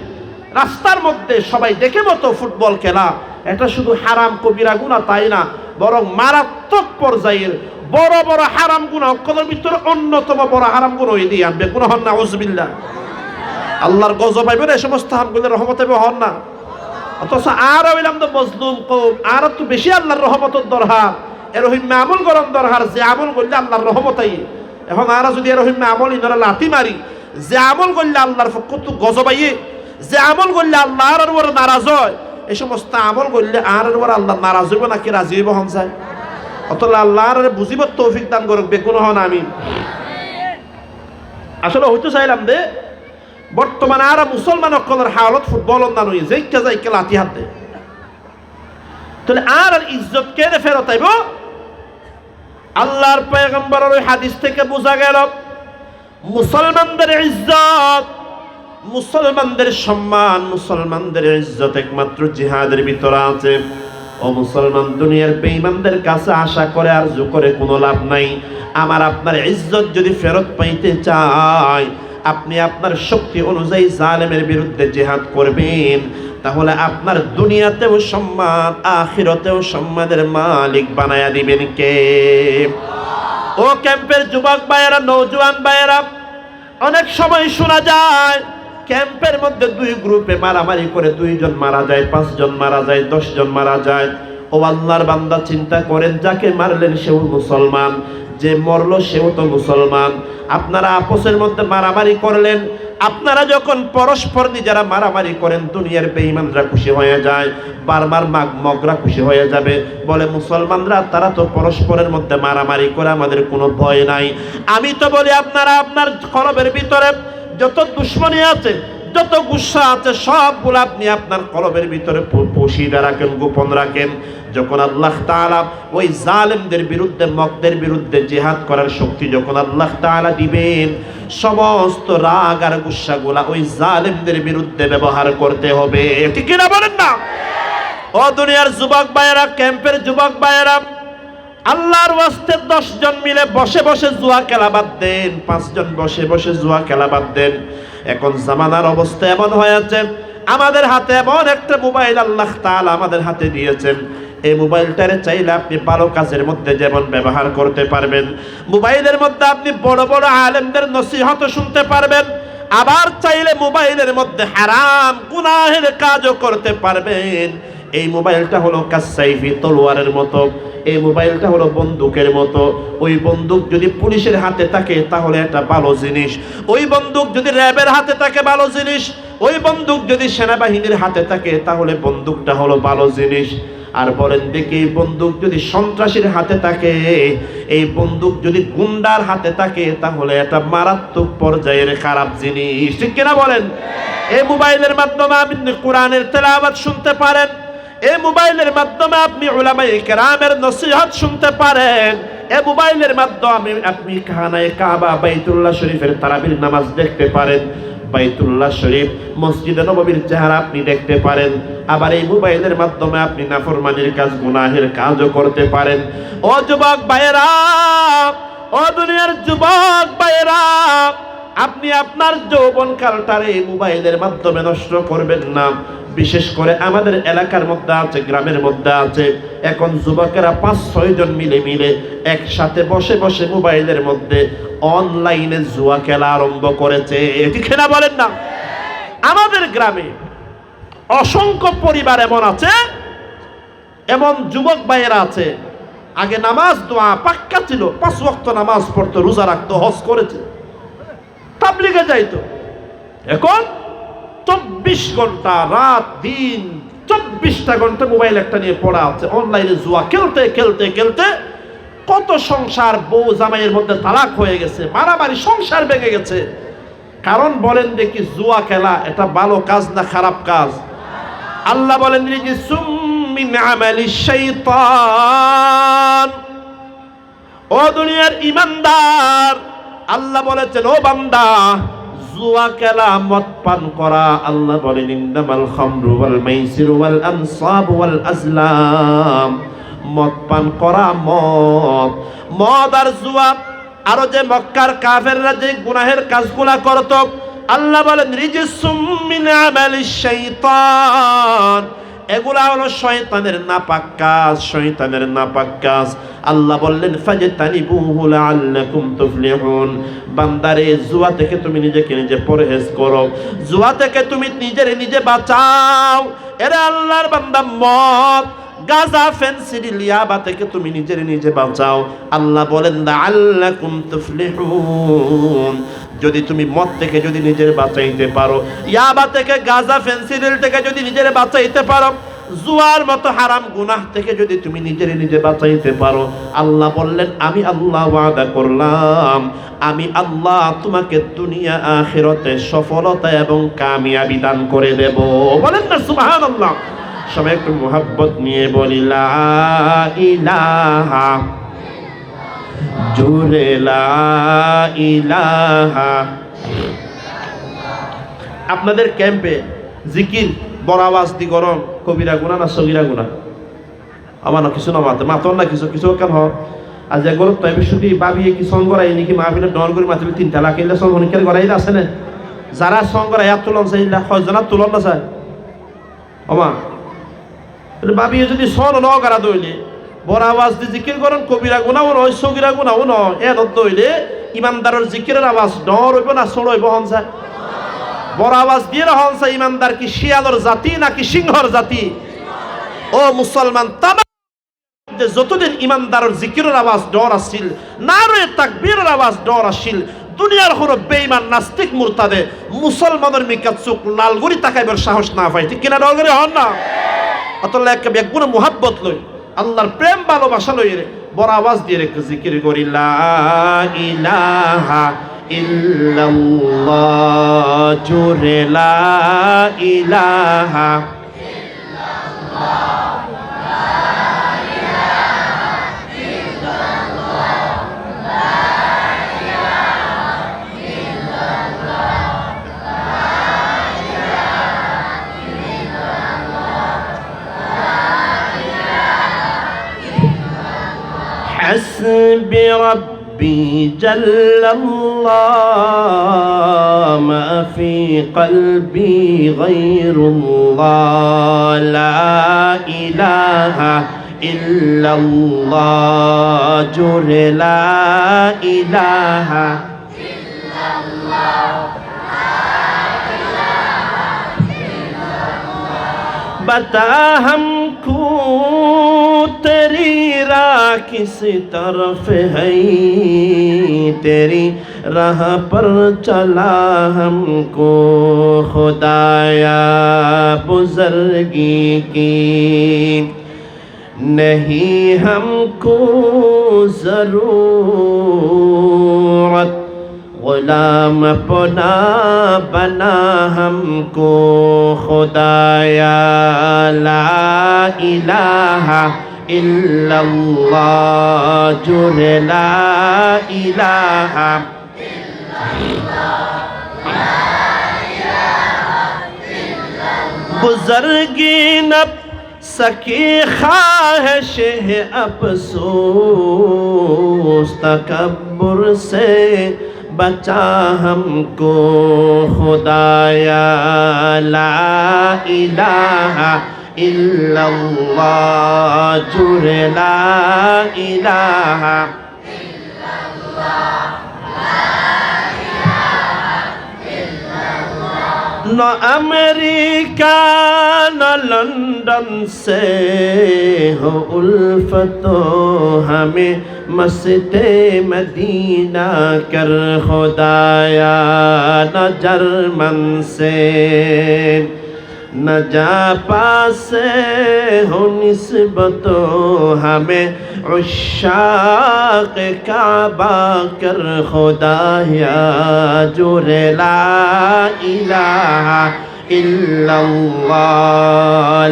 রাস্তার মধ্যে সবাই দেখে মতো ফুটবল খেলা, এটা শুধু হারাম কবিরা গুনাহ তাই না, বরং মারাত্মক পর্যায়ের বড় বড় হারাম গুনাহ, ওগুলোর ভিতরে অন্যতম বড় হারাম গুনাহ ওই দিয়ে আনবে গুনাহ হন না। আউযুবিল্লাহ, আল্লাহর গজব আইবে না, এই সমস্ত হারামগুলোর রহমত আইবে হন না। অথচ আর হইলাম তো মজলুম কওম, আর তো বেশি আল্লাহর রহমতের দরকার, এরহিম আমল গরম দরকার, যে আমল করলে আল্লাহর রহমত আই। এখন আর যদি এরহিম আমল ইনারা লাথি মারি, যে আমল করলে আল্লাহর কত গজব আইয়ে, যে আমল করলে আল্লাহর উপর নারাজ হয়, এই সমস্ত আমল করলে আর উপর আল্লাহ নারাজ হইব নাকি রাজি হইব হন যায়? অতএব আল্লাহর বুঝিবার তৌফিক দান করুক, বেকুন হন আমিন। আসলে হইতে চাইলাম যে বর্তমানে আর মুসলমান অকলের হালত ফুটবল না নই, যেইকা যাইকে লাঠি হাত দেয়, তাহলে আর ইজ্জত কে ফেরত আইব? আল্লাহর পয়গম্বরের ওই হাদিস থেকে বোঝা গেল মুসলমানদের ইজ্জত, মুসলমানদের সম্মান, মুসলমানদের ইজ্জত একমাত্র জিহাদের ভিতরে আছে। ও মুসলমান, দুনিয়ার বেঈমানদের কাছে আশা করে আরজু করে কোনো লাভ নাই। আমার আপনার ইজ্জত যদি ফেরত পাইতে চাই, আপনি আপনার শক্তি অনুযায়ী জালেমের বিরুদ্ধে জিহাদ করবেন, তাহলে আপনার দুনিয়াতেও সম্মান, আখিরাতেও সম্মানের মালিক বানায়া দিবেন কে? ও ক্যাম্পের যুবক ভাইয়েরা, নওজোয়ান ভাইয়েরা, অনেক সময় শোনা যায় ক্যাম্পের মধ্যে দুই গ্রুপে মারামারি করে 2 জন মারা যায়, 5 জন মারা যায়, 10 জন মারা যায়। ও আল্লাহর বান্দা, চিন্তা করেন, যাকে মারলেন সেও মুসলমান, যে মরলো সেও তো মুসলমান। আপনারা আপসের মধ্যে মারামারি করলেন, আপনারা যখন পরস্পর নিজেরা মারামারি করেন, দুনিয়ার বেঈমানরা খুশি হয়ে যায়, বারবার মগরা খুশি হয়ে যাবে, বলে মুসলমানরা তারা তো পরস্পরের মধ্যে মারামারি করে, আমাদের কোনো ভয় নাই। আমি তো বলি আপনারা আপনার কলবের ভিতরে যত দুশ্মনী আছে, যত গুসা আছে, সবগুলো আপনি আপনার কলবের ভিতরে পোষিয়ে রাখেন, গোপন রাখেন। যখন আল্লাহ তাআলা ওই জালেমদের বিরুদ্ধে, মকদের বিরুদ্ধে জিহাদ করার শক্তি যখন আল্লাহ তাআলা দিবেন, সমস্ত রাগ আর গুসাগুলা ওই জালেমদের বিরুদ্ধে ব্যবহার করতে হবে। ঠিক কিনা বলেন না? ও দুনিয়ার যুবক ভাইয়েরা, ক্যাম্পের যুবক ভাইয়েরা, আল্লাহর ওয়াস্তে 10 জন মিলে বসে বসে জুয়া খেলা বাদ দেন, 5 জন বসে বসে জুয়া খেলা বাদ দেন। এখন জামানার অবস্থা এমন হয়েছে, আমাদের হাতে এমন একটা মোবাইল আল্লাহ তাআলা আমাদের হাতে দিয়েছেন। এই মোবাইলটারে চাইলে আপনি ভালো কাজের মধ্যে যেমন ব্যবহার করতে পারবেন, মোবাইলের মধ্যে আপনি বড় বড় আলেমদের নসিহত শুনতে পারবেন, আবার চাইলে মোবাইলের মধ্যে হারাম গুনাহের কাজও করতে পারবেন। এই মোবাইলটা হলো কাসাইফি, তলোয়ারের মতো। এই মোবাইলটা হলো বন্দুকের মতো। ওই বন্দুক যদি পুলিশের হাতে থাকে তাহলে এটা ভালো জিনিস, ওই বন্দুক যদি র্যাবের হাতে থাকে ভালো জিনিস, ওই বন্দুক যদি সেনাবাহিনীর হাতে থাকে তাহলে বন্দুকটা হলো ভালো জিনিস। আর বলেন দেখি, এই বন্দুক যদি সন্ত্রাসীর হাতে থাকে, এই বন্দুক যদি গুন্ডার হাতে থাকে, তাহলে এটা মারাত্মক পর্যায়ের খারাপ জিনিস। ঠিক কিনা বলেন? এই মোবাইলের মাধ্যমে আপনি কোরআনের তেলাওয়াত শুনতে পারেন, এই মোবাইলের মাধ্যমে আপনি উলামায়ে কেরামের নসিহত শুনতে পারেন, এই মোবাইলের মাধ্যমে আপনি খানায়ে কাবা, বাইতুল্লাহ শরীফের তারাবির নামাজ দেখতে পারেন, বাইতুল্লাহ শরীফ, মসজিদে নববীর চেহারা আপনি দেখতে পারেন। আবার এই মোবাইলের মাধ্যমে আপনি নাফরমানির কাজ, গুনাহের কাজও করতে পারেন। ও যুবক ভাইয়েরা, ও দুনিয়ার যুবক ভাইয়েরা, আপনি আপনার যৌবনকালটারে মোবাইলের মাধ্যমে নষ্ট করবেন না। বিশেষ করে আমাদের এলাকার মধ্যে আছে, গ্রামের মধ্যে আছে, এখন যুবকেরা 5-6 জন মিলে একসাথে বসে বসে মোবাইলের মধ্যে অনলাইনে জুয়া খেলা আরম্ভ করেছে। এটি খেলা বলেন না? আমাদের গ্রামে অসংখ্য পরিবার এমন আছে, এমন যুবক ভাইয়েরা আছে, আগে নামাজ দোয়া পাক্কা ছিল, 5 ওয়াক্ত নামাজ পড়তো, রোজা রাখতো, হজ করেছে, তাবলিগে যাইতো। এখন 24 ঘন্টা রাত দিন 24টা ঘন্টা মোবাইল একটা নিয়ে পড়া আছে, অনলাইনে জুয়া খেলতে খেলতে খেলতে কত সংসার বউ জামাইয়ের মধ্যে তালাক হয়ে গেছে, মারামারি, সংসার ভেঙে গেছে। কারণ বলেন দেখি, জুয়া খেলা এটা ভালো কাজ না খারাপ কাজ? আল্লাহ বলেন রিজসুম মিন আমালিশ শাইতান। ও দুনিয়ার ঈমানদার, আল্লাহ বলেছেন ও বান্দা, জুয়া খেলা, মদ পান করা, আল্লাহ বলেন ইন্নামাল খামরু ওয়াল মাইসিরু ওয়াল আনসাবু ওয়াল আজলাম। মদ পান করা, মদ আর জুয়া, আরো যে মক্কার কাফেররা যে গুনাহের কাজগুলা করত, আল্লাহ বলেন রিজসুম মিন আমালিশ শাইতান। এগুলা হলো শয়তানের নাপাক কাজ, শয়তানের নাপাক কাজ। আল্লাহ বললেন ফাজতানিবুহু লাআল্লাকুম তুফলিহুন। বান্দারে, জুয়া থেকে তুমি নিজেকে নিজে পরহেজ করো, জুয়া থেকে তুমি নিজে বাঁচাও। এরে আল্লাহর বান্দা, মদ, গাঁজা, ফেন্সিডিল, ইয়াবা থেকে তুমি নিজে বাঁচাও। আল্লাহ বলেন লাআল্লাকুম তুফলিহুন। যদি তুমি মদ থেকে যদি নিজের বাঁচাইতে পারো, ইয়াবা থেকে, গাঁজা, ফেন্সিডিল থেকে যদি নিজের বাঁচাইতে পারো, জুয়ার মতো হারাম গুনাহ থেকে যদি তুমি নিজে বাঁচাইতে পারো, আল্লাহ বললেন আমি আল্লাহ ওয়াদা করলাম, আমি আল্লাহ তোমাকে দুনিয়া আখিরাতে সফলতা এবং কামিয়াবি দান করে দেব। বলেন না সুবহানাল্লাহ? সবাই একটু মুহাব্বত নিয়ে বলি লা ইলাহা, জোরে লা ইলাহা। আপনাদের ক্যাম্পে জিকির বড় আওয়াজ দি গরম কবিরা গুনাহ না সগীরা গুনাহ? আমার না কিছু না মাতন না কিছু কেন হ। আজ একবার তো আমি শুধু ভাবিয়ে কি সং করাই নাকি মাহফিলে ডর করে মাথা 3টা লাখ এলে সং হনিকের করাই আছে না? যারা সং করাই এত তুলন চাইলা হয়জনা তুলন না চায় ওমা ভাবিয়ে যদি সন ন করা দইলে বড় আওয়াজ দি জিকির করেন, কবিরা গুনাও নয়, সগীরা গুনাও নয়, এর দইলে ইমানদারের জিকিরের আওয়াজ ডর হইব না সর হইব? হন চায় বড় আওয়াজ দিয়ে হন চায়। ইমানদার কি শিয়ালর জাতি নাকি সিংহর জাতি? ও মুসলমান, যতদিন ইমানদারের জিকিরের আওয়াজ ডর আসছিল, নারে তাকবীরের আওয়াজ ডর আসছিল, দুনিয়ার কোনো বেঈমান নাস্তিক মুরতাদে মুসলমানের মিকাত চোখ লাল গরি তাকাইবার সাহস না পাই, ঠিক কিনা? ডর করে হন না? অতলে একগুণ মুহাব্বত লই, আল্লাহর প্রেম ভালোবাসা লই রে বড় আওয়াজ দিয়ে রে জিকির করি লা ইলাহা ইল্লাল্লাহ, জোরে লা ইলাহা حسبي ربي جل الله ما في قلبي غير الله لا إله إلا الله جل لا إله إلا الله बता हमको तेरी राह किस तरफ है, तेरी राह पर चला हमको खुदाया बुजुर्गी की, नहीं हमको जरूरत गुलाम अपना बना हमको खुदाया ला इलाहा इल्लल्लाह जुरे ला इलाहा बुजुर्गी नब सकी ख्वाहिश है अफसोस तकब्बुर से बचा हमको खुदाया ला इलाहा इल्लल्लाह जुरे ला इलाहा न अमेरिका न लंदन से हो उल्फतो हमें मस्ते मदीना कर खुदाया न जर्मन से न जापा से हो निस्बतो हमें उश्शाक़ काबा कर खुदाया जुरे ला इलाहा इल्लल्लाह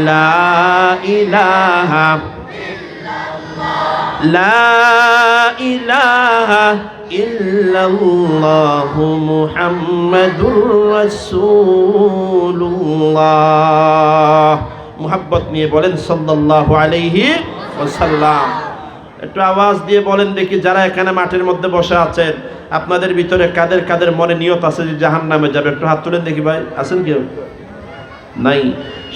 ला इलाहा ला इलाहा इल्लल्लाह मुहम्मदुर রাসূলুল্লাহ। মুহাব্বত নিয়ে বলেন সাল্লাল্লাহু আলাইহি ওয়াসাল্লাম। একটু আওয়াজ দিয়ে বলেন দেখি, যারা এখানে মাঠের মধ্যে বসে আছেন আপনাদের ভিতরে কাদের কাদের মনে নিয়ত আছে যে জাহান্নামে যাবে? একটু হাত তুলেন দেখি। ভাই আছেন কেউ? নাই।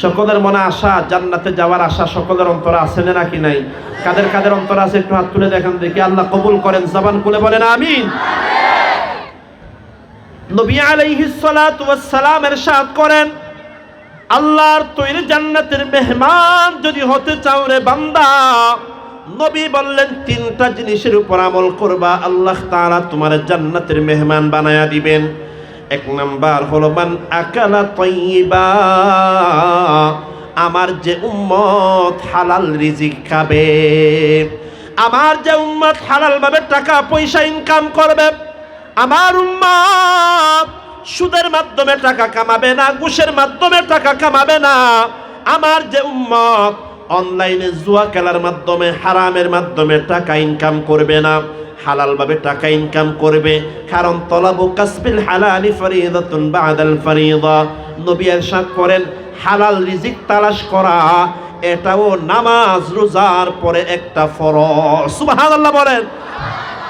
সকলের মনে আশা, জান্নাতে যাওয়ার আশা সকলের অন্তরে আছে না নাকি নাই? কাদের কাদের অন্তরে আছে একটু হাত তুলে দেখেন দেখি। আল্লাহ কবুল করেন, জবান খুলে বলেন আমিন। নবী আলাইহিস সালাতু ওয়াস সালাম ইরশাদ করেন, আল্লাহর তৈরি জান্নাতের মেহমান যদি হতে চাও রে বান্দা, নবী বললেন তিনটা জিনিসের উপর আমল করবা, আল্লাহ তাআলা তোমার জান্নাতের মেহমান বানায়া দিবেন। এক নাম্বার হলো মান আকালা তাইয়্যিবা, আমার যে উম্মত হালাল রিজিক খাবে, আমার যে উম্মত হালাল ভাবে টাকা পয়সা ইনকাম করবে, আমার উম্মত সুদের মাধ্যমে টাকা কামাবে না, ঘুষের মাধ্যমে টাকা কামাবে না, আমার যে উম্মত অনলাইনে জুয়া খেলার মাধ্যমে হারামের মাধ্যমে টাকা ইনকাম করবে না, হালাল ভাবে টাকা ইনকাম করবে। কারণ তলাবু কাসবিল হালালি ফরিদাতুন বাদাল ফরিদা, নবী ইরশাদ করেন হালাল রিজিক তালাশ করা এটাও নামাজ রোজার পরে একটা ফরজ। সুবহানাল্লাহ বলেন।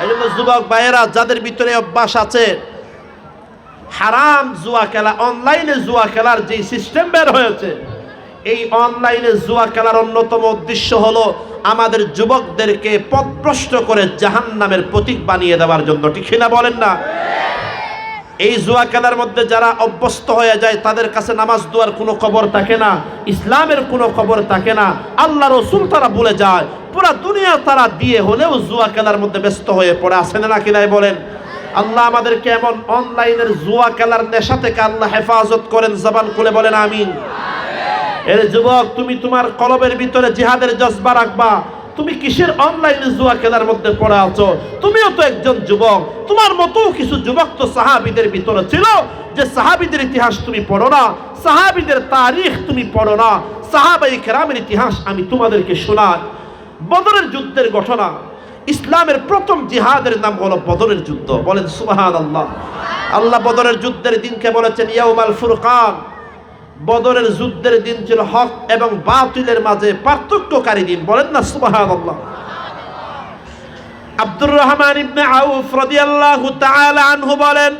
এইজন্য যুবক ভাইয়েরা, যাদের ভিতরে অভ্যাস আছে হারাম জুয়া খেলা, অনলাইনে জুয়া খেলার যে সিস্টেম বের হয়েছে, এই অনলাইনে জুয়া খেলার অন্যতম উদ্দেশ্য হলো আমাদের যুবকদেরকে পথভ্রষ্ট করে জাহান্নামের প্রতীক বানিয়ে দেওয়ার জন্য। ঠিক না বলেন না? এই জুয়া খেলার মধ্যে যারা অভ্যস্ত হয়ে যায় তাদের কাছে নামাজ দোয়ার কোনো খবর থাকে না, ইসলামের কোনো খবর থাকে না, আল্লাহ রসুল তারা ভুলে যায়, পুরা দুনিয়া তারা দিয়ে হলেও জুয়া খেলার মধ্যে ব্যস্ত হয়ে পড়ে। আসেন না কিনাই বলেন? আল্লাহ আমাদেরকে এমন অনলাইনের জুয়া খেলার নেশা থেকে আল্লাহ হেফাজত করেন, জবান খুলে বলেন আমিন। এর যুবক, তুমি তোমার কলবের ভিতরে জিহাদের জজবা রাখবা। তুমি কিসের অনলাইনে জুয়া খেলার মধ্যে পড়ে আছো? তুমিও তো একজন যুবক, তোমার মতো কিছু যুবক তো সাহাবীদের ভিতরে ছিল, যে সাহাবীদের ইতিহাস তুমি পড়ো না, সাহাবীদের তারিখ তুমি পড়ো না, সাহাবায়ে কেরামের ইতিহাস আমি তোমাদেরকে শোনাই। বদরের যুদ্ধের ঘটনা, ইসলামের প্রথম জিহাদের নাম হলো বদরের যুদ্ধ। বলেন সুবহানাল্লাহ। আল্লাহ বদরের যুদ্ধের দিনকে বলেছেন ইয়াউমাল ফুরকান। বদরের যুদ্ধের দিন ছিল হক এবং বাতিলের মাঝে পার্থক্যকারী দিন। বলেন না সুবহানাল্লাহ। আব্দুর রহমান ইবনে আউফ রাদিয়াল্লাহু তাআলা আনহু বলেন,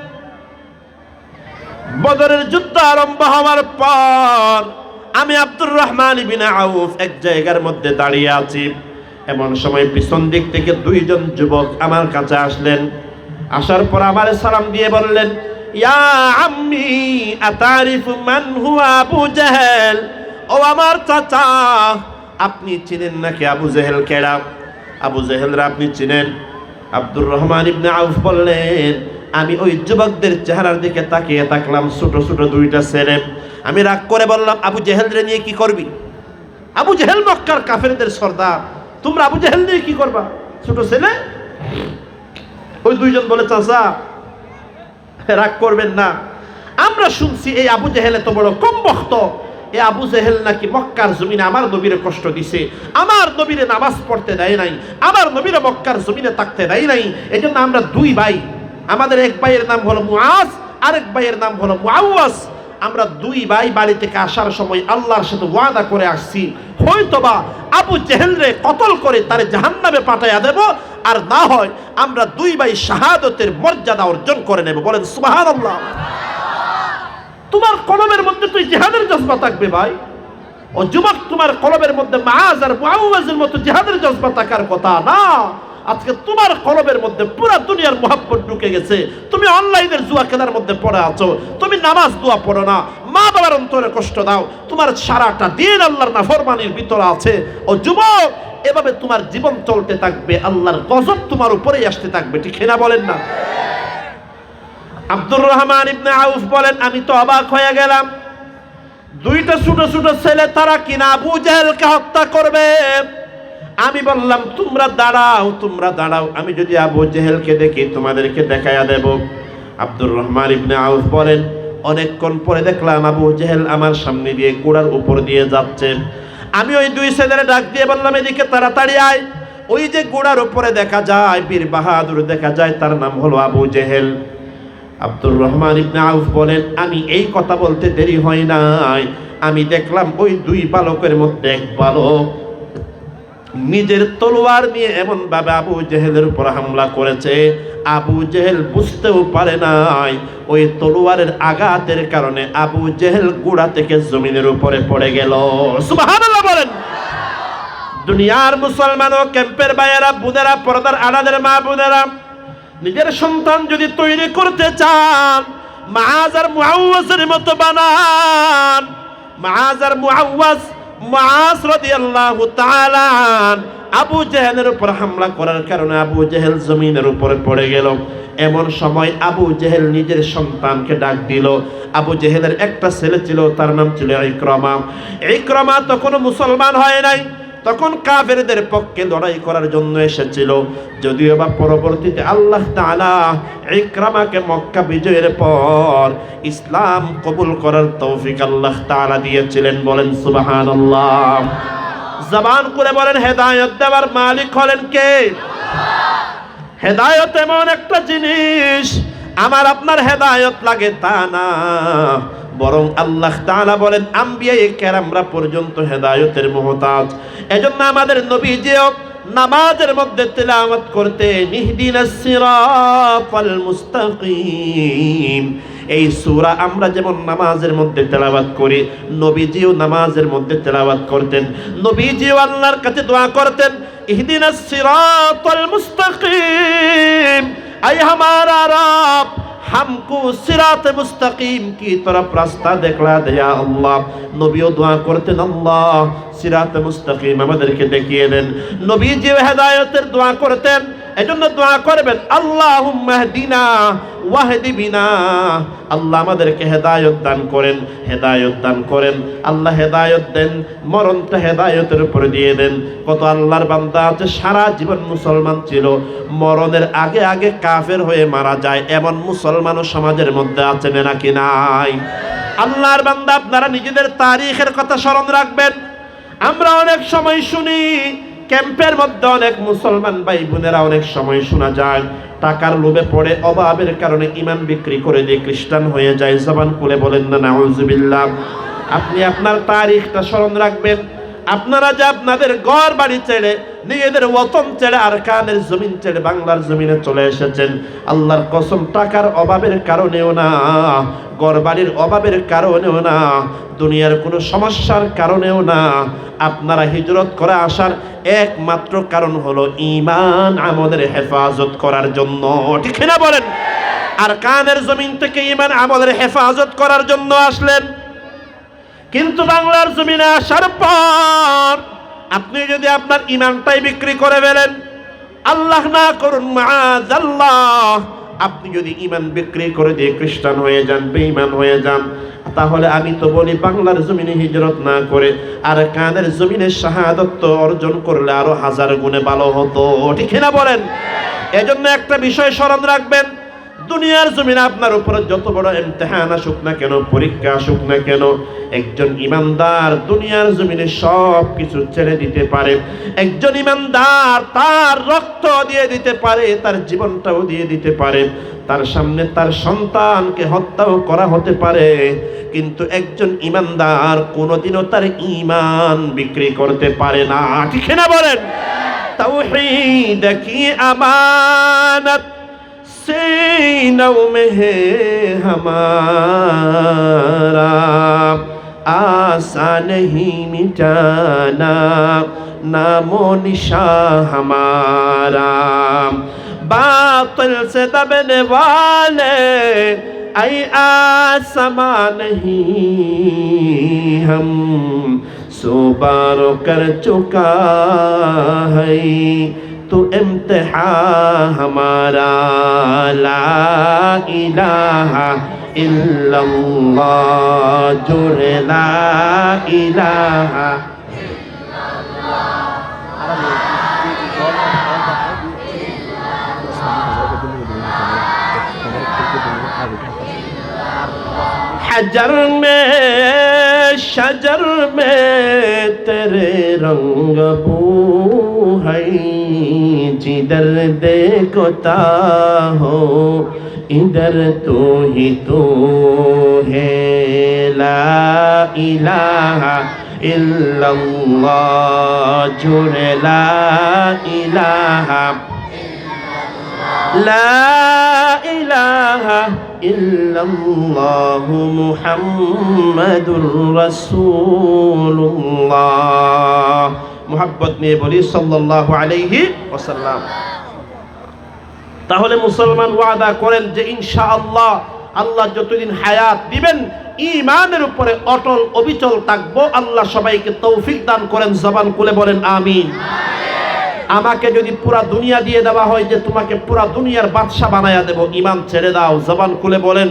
বদরের যুদ্ধ আরম্ভ হওয়ার পর আমি আব্দুর রহমান ইবনে আউফ এক জায়গার মধ্যে দাঁড়িয়ে আছি। এমন সময় পিছন দিক থেকে দুইজন যুবক আমার কাছে আসলেন। আসার পর আমারে সালাম দিয়ে বললেন, ইয়া আম্মি আতারিফু মান হুয়া আবু জাহেল। ও আমার চাচা, আপনি চিনেন নাকি আবু জাহেল কেডা? আবু জাহেলরা আপনি চিনেন? আব্দুর রহমান ইবনে আউফ বললেন, আমি ওই যুবকদের চেহারার দিকে তাকিয়ে থাকলাম, ছোট ছোট দুইটা ছেলে। আমি রাগ করে বললাম, আবু জাহেলরে নিয়ে কি করবি? আবু জাহেল মক্কার কাফেরদের সর্দার, তোমরা আবু জাহেল নিয়ে কি করবা? ছোট ছেলে। ওই দুইজন বলে, চাচা রাগ করবেন না, আমরা শুনছি এই আবু জাহেল এত বড় কমবখ্ত, এই আবু জাহেল নাকি মক্কার জমিনে আমার নবীরে কষ্ট দিছে, আমার নবীরে নামাজ পড়তে দেয় নাই, আমার নবীরে মক্কার জমিনে থাকতে দেয় নাই। এই জন্য আমরা দুই ভাই, আমাদের এক ভাইয়ের নাম হলো মুআজ, আরেক ভাইয়ের নাম হলো মুআওয়াজ। আমরা দুই ভাই বাড়ি থেকে আসার সময় আল্লাহর সাথে ওয়াদা করে আসছি, হয়তোবা আবু জেহেলরে কতল করে তারে জাহান্নামে পাঠাইয়া দেব, আর না হয় আমরা দুই ভাই শাহাদতের মর্যাদা অর্জন করে নেব। বলেন সুবহানাল্লাহ। তোমার কলমের মধ্যে তুই জিহাদের জজবা থাকবে ভাই। ও যুবক, তোমার কলমের মধ্যে মুআজ আর মুআওয়াজের মতো জিহাদের জজবা থাকার কথা না। আজকে তোমার কলবের মধ্যে পুরা দুনিয়ার মুহাব্বত ঢুকে গেছে। তুমি অনলাইনের জুয়া খেলার মধ্যে পড়ে আছো, তুমি নামাজ দোয়া পড়ো না, মা বাবার অন্তরে কষ্ট দাও, তোমার সারাটা দিন আল্লাহর নাফরমানির ভিতরে আছে। ও যুবক, এভাবে তোমার জীবন চলতে থাকবে, আল্লাহর গজব তোমার উপরেই আসতে থাকবে। ঠিক না বলেন না? আব্দুর রহমান ইবনে আউফ বলেন, আমি তো অবাক হয়ে গেলাম, দুইটা ছোট ছোট ছেলে তারা কিনা আবু জেহেলকে হত্যা করবে। আমি বললাম, তোমরা দাঁড়াও, তোমরা দাঁড়াও, আমি যদি আবু জেহেলকে দেখি তোমাদেরকে দেখাইয়া দেব। আব্দুর রহমান ইবনে আউফ বলেন, অনেকক্ষণ পরে দেখলাম আবু জেহেল আমার সামনে দিয়ে ঘোড়ার উপর দিয়ে যাচ্ছে। আমি ওই দুই ছেলের ডাক দিয়ে বললাম, এদিকে তাড়াতাড়ি আয়। ওই যে ঘোড়ার উপরে দেখা যায় বীর বাহাদুর দেখা যায়, তার নাম হলো আবু জেহেল। আব্দুর রহমান ইবনে আউফ বলেন, আমি এই কথা বলতে দেরি হয় নাই, আমি দেখলাম ওই দুই বালকের মধ্যে এক বালক নিজের তলোয়ার নিয়ে এমন ভাবে আবু জেহেলের উপর হামলা করেছে, আবু জেহেল বুঝতেও পারে নাই ওই তলোয়ারের আঘাতের কারণে আবু জেহেল গোড়া থেকে জমিনের উপরে পড়ে গেল। সুবহানাল্লাহ বলেন। দুনিয়ার মুসলমান ও ক্যাম্পের ভাইয়েরা, বোনেরা, পর্দার আড়ালের মা বোনেরা, নিজের সন্তান যদি তৈরি করতে চান, মুআজ আর মুআওয়াজের মতো বানান। মুআজ আর মুআওয়াজ, মুআজ রাদিয়াল্লাহু তাআলা আবু জেহেলের উপর হামলা করার কারণে আবু জেহেল জমিনের উপরে পড়ে গেল। এমন সময় আবু জেহেল নিজের সন্তানকে ডাক দিল। আবু জেহেলের একটা ছেলে ছিল, তার নাম ছিল ইকরামা। ইকরামা তখনও মুসলমান হয় নাই, তখন কাফেরদের পক্ষে লড়াই করার জন্য এসেছিল। যদিও বা পরবর্তীতে আল্লাহ তাআলা ইকরামাকে মক্কা বিজয়ের পর ইসলাম কবুল করার তৌফিক আল্লাহ তাআলা দিয়েছিলেন। বলেন সুবহানাল্লাহ। জবান করে বলেন, হেদায়েত দেওয়ার মালিক হলেন কে? হেদায়েত এমন একটা জিনিস, আমার আপনার হেদায়েত লাগে তা না, বরং আল্লাহ তাআলা বলেন আম্বিয়া কেরামরা পর্যন্ত হেদায়েতের মুহতাজ। এজন্য আমাদের নবীজিও নামাজের মধ্যে তেলাওয়াত করতেন, ইহদিনাস সিরাতাল মুস্তাকিম। এই সূরা আমরা যেমন নামাজের মধ্যে তেলাওয়াত করি, নবীজিও নামাজের মধ্যে তেলাওয়াত করতেন। নবীজিও আল্লাহর কাছে দোয়া করতেন, ইহদিনাস সিরাতাল মুস্তাকিম, আয় হামারা রব हमको सिरात मुस्तकीम की तरफ रास्ता देखला दे या अल्लाह। নবীও দোয়া করতেন, আল্লাহ সিরাত মুস্তাকিম আমাদেরকে দেখিয়ে দেন। নবীজি হেদায়েতের দোয়া করতেন। এজন্য দোয়া করবেন, আল্লাহুম্মা হদিনা ওয়াহদি বিনা, আল্লাহ আমাদেরকে হেদায়েত দান করেন, হেদায়েত দান করেন। আল্লাহ হেদায়েত দেন, মরণটা হেদায়েতের উপর দিয়ে দেন। কত আল্লাহর বান্দা আছে সারা জীবন মুসলমান ছিল, মরণের আগে আগে কাফের হয়ে মারা যায়, এমন মুসলমানও সমাজের মধ্যে আছে নাকি নাই? আল্লাহর বান্দা, আপনারা নিজেদের তারিখের কথা স্মরণ রাখবেন। আমরা অনেক সময় শুনি, ক্যাম্পের মধ্যে অনেক মুসলমান ভাই বোনেরা অনেক সময় শোনা যায় টাকার লোভে পড়ে, অভাবের কারণে ঈমান বিক্রি করে দিয়ে খ্রিস্টান হয়ে যায়। জবান খুলে বলেন না নাউজুবিল্লাহ। আপনি আপনার তারিখটা স্মরণ রাখবেন। আপনারা যে আপনাদের ঘর বাড়ি ছেড়ে, নিজেদের ওতন ছেড়ে, আর কানের জমিন ছেড়ে বাংলার জমিনে চলে এসেছেন, আল্লাহর কসম টাকার অভাবের কারণেও না, ঘর বাড়ির অভাবের কারণেও না, দুনিয়ার কোনো সমস্যার কারণেও না, আপনারা হিজরত করে আসার একমাত্র কারণ হলো ঈমান আমলের হেফাজত করার জন্য। ঠিক না বলেন? আর কানের জমিন থেকে ঈমান আমলের হেফাজত করার জন্য আসলেন। কিন্তু বাংলার জমিনে আসার পর আপনি যদি আপনার ঈমানটাই বিক্রি করে ফেলেন, আল্লাহ না করুন মাআযাল্লাহ, আপনি যদি ঈমান বিক্রি করে দিয়ে খ্রিস্টান হয়ে যান, বেঈমান হয়ে যান, তাহলে আমি তো বলি বাংলার জমিনে হিজরত না করে আর কানের জমিনে শাহাদাত অর্জন করলে আরো 1000 গুণে ভালো হতো। ঠিক না বলেন? এজন্য একটা বিষয় স্মরণ রাখবেন, দুনিয়ার জমিনে আপনার উপরে যত বড় ইমতিহান আসুক না কেন, পরীক্ষা আসুক না কেন, একজন ইমানদার দুনিয়ার জমিনে সব কিছু ছেড়ে দিতে পারে। একজন ইমানদার তার রক্ত দিয়ে দিতে পারে, তার জীবনটাও দিয়ে দিতে পারে, তার সামনে তার সন্তানকে হত্যাও করা হতে পারে, কিন্তু একজন ইমানদার কোনোদিনও তার ঈমান বিক্রি করতে পারে না। ঠিক না বলেন? তাওহীদ কি আমানত सीनों में है हमारा, आसान नहीं मिटाना नामो निशा हमारा। बातिल से दबने वाले ऐ आसमां नहीं, हम सौ बार कर चुका है तो इम्तिहान हमारा। ला इलाहा इल्लल्लाह, जुड़े ला इलाहा। हजर में शजर में तेरे रंग बू है, जिधर देखता हो इधर तू ही तू है। ला इलाहा इल्लल्लाह, जुड़े ला इलाहा, ला इलाहा इल्लल्लाहु मुहम्मदुर রাসূলুল্লাহ। মুহাব্বত নিয়ে বলি সাল্লাল্লাহু আলাইহি ওয়াসাল্লাম। তাহলে মুসলমান ওয়াদা করেন যে ইনশাআল্লাহ আল্লাহ যতদিন হায়াত দিবেন ঈমানের উপরে অটল অবিচল থাকবো। আল্লাহ সবাইকে তৌফিক দান করেন, জবান খুলে বলেন আমিন। আমাকে যদি পুরা দুনিয়া দিয়ে দেওয়া হয় যে তোমাকে পুরা দুনিয়ার বাদশা বানায়া দেব, ঈমান ছেড়ে দাও, জবান খুলে বলেন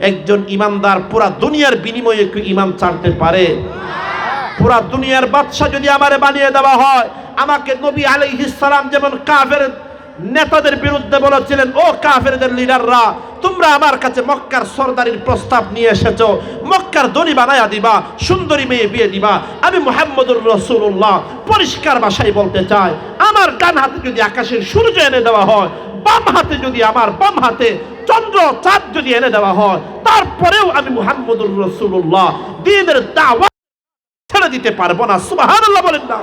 একজন ঈমানদার পুরা দুনিয়ার বিনিময়ে কি ঈমান ছাড়তে পারে? পুরা দুনিয়ার বাদশা যদি আমারে বানিয়ে দেওয়া হয়, আমাকে নবী আলাইহিস সালাম যেমন কাফের নেতাদের বিরুদ্ধে বলেছিলেন, ও কাফেরদের লিডাররা, তোমরা আমার কাছে মক্কার সরদারির প্রস্তাব নিয়ে এসেছো, মক্কার ধনী বানায়া দিবা, সুন্দরী মেয়ে বিয়ে দিবা। আমি মুহাম্মদুর রাসূলুল্লাহ পরিষ্কার ভাষায় বলতে চাই, আমার ডান হাতে যদি আকাশের সূর্য এনে দেওয়া হয়, বাম হাতে যদি আমার বাম হাতে চন্দ্র চাঁদ যদি এনে দেওয়া হয়, তারপরেও আমি মুহাম্মদুর রাসূলুল্লাহ দ্বীনের দাওয়াত ছেড়ে দিতে পারবো না। সুবহানাল্লাহ বলেন না?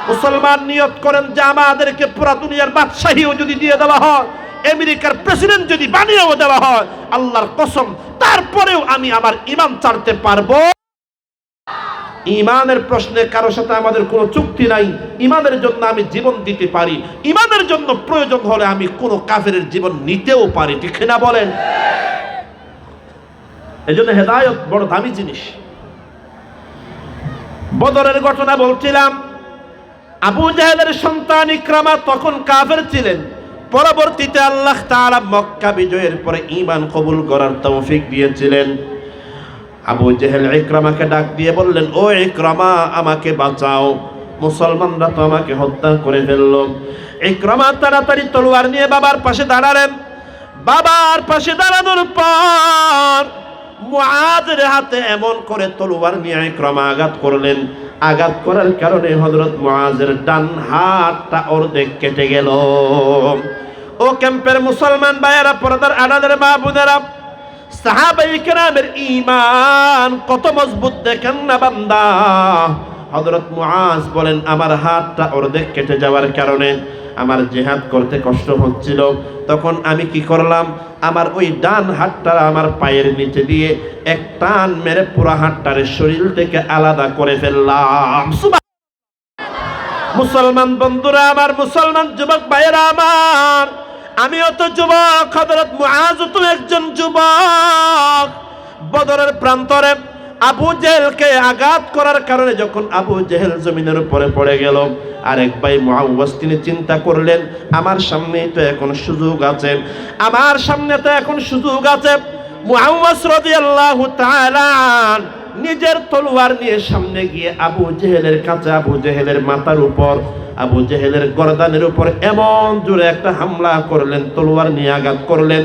মুসলমান নিয়ত করেন যে আমাদেরকে পুরা দুনিয়ার বাদশাহীও যদি দিয়ে দেওয়া হয়, আমেরিকার প্রেসিডেন্ট যদি বানিয়েও দেওয়া হয়, আল্লাহর কসম তারপরেও আমি আমার ঈমান ছাড়তে পারবো। ঈমানের প্রশ্নে কারো সাথে আমাদের কোনো চুক্তি নাই। ঈমানের জন্য আমি জীবন দিতে পারি, ঈমানের জন্য প্রয়োজন হলে আমি কোনো কাফেরের জীবন নিতেও পারি। ঠিক না বলেন? এজন্য হেদায়েত বড় দামি জিনিস। বদরের ঘটনা বলছিলাম, আবু জাহেলের সন্তান ইকরামা তখন কাফের ছিলেন। পরবর্তীতে আল্লাহ তাআলা মক্কা বিজয়ের পরে ঈমান কবুল করার তৌফিক দিয়েছিলেন। আবু জাহেল ইকরামাকে ডাক দিয়ে বললেন, ও ইকরামা, আমাকে বাঁচাও, মুসলমানরা তো আমাকে হত্যা করে ফেলল। ইকরামা তাড়াতাড়ি তলোয়ার নিয়ে বাবার পাশে দাঁড়ালেন। বাবার পাশে দাঁড়ানোর পর মুআজের হাতে এমন করে তলোয়ার নিয়ে ইকরামা আঘাত করলেন। আঘাত করার কারণে হযরত মুআজের ডান হাতটা অর্ধেক কেটে গেল। ও ক্যাম্পের মুসলমান ভাইয়েরা, পর্দার আড়ালের মা বোনেরা, সাহাবায়ে কেরামের ঈমান কত মজবুত দেখেন না বান্দা। হযরত মুআজ বলেন, আমার হাতটা অর্ধেক কেটে যাওয়ার কারণে আমার জিহাদ করতে কষ্ট হচ্ছিল। তখন আমি কি করলাম, আমার ওই ডান হাতটা আমার পায়ের নিচে দিয়ে এক টান মেরে পুরো হাতটারে শরীর থেকে আলাদা করে ফেললাম। মুসলমান বন্ধুরা আমার, মুসলমান যুবক ভাইয়েরা আমার, আমিও তো যুবক, হযরত মুআজ তো একজন যুবক। বদরের প্রান্তরে আবু জেহেলকে আঘাত করার কারণে যখন আবু জেহেল জমিনের উপরে পড়ে গেল, আরেক ভাই মুআওয়াজ তিনি চিন্তা করলেন, আমার সামনেই তো এখন সুযোগ আছে, আমার সামনে তো এখন সুযোগ আছে। মুআওয়াজ রাদিয়াল্লাহু তাআলা নিজের তলোয়ার নিয়ে সামনে গিয়ে আবু জেহেলের কাছে আবু জেহেলের মাথার উপর আবু জেহেলের গর্দানের উপর এমন জোরে একটা হামলা করলেন, তলোয়ার নিয়ে আঘাত করলেন।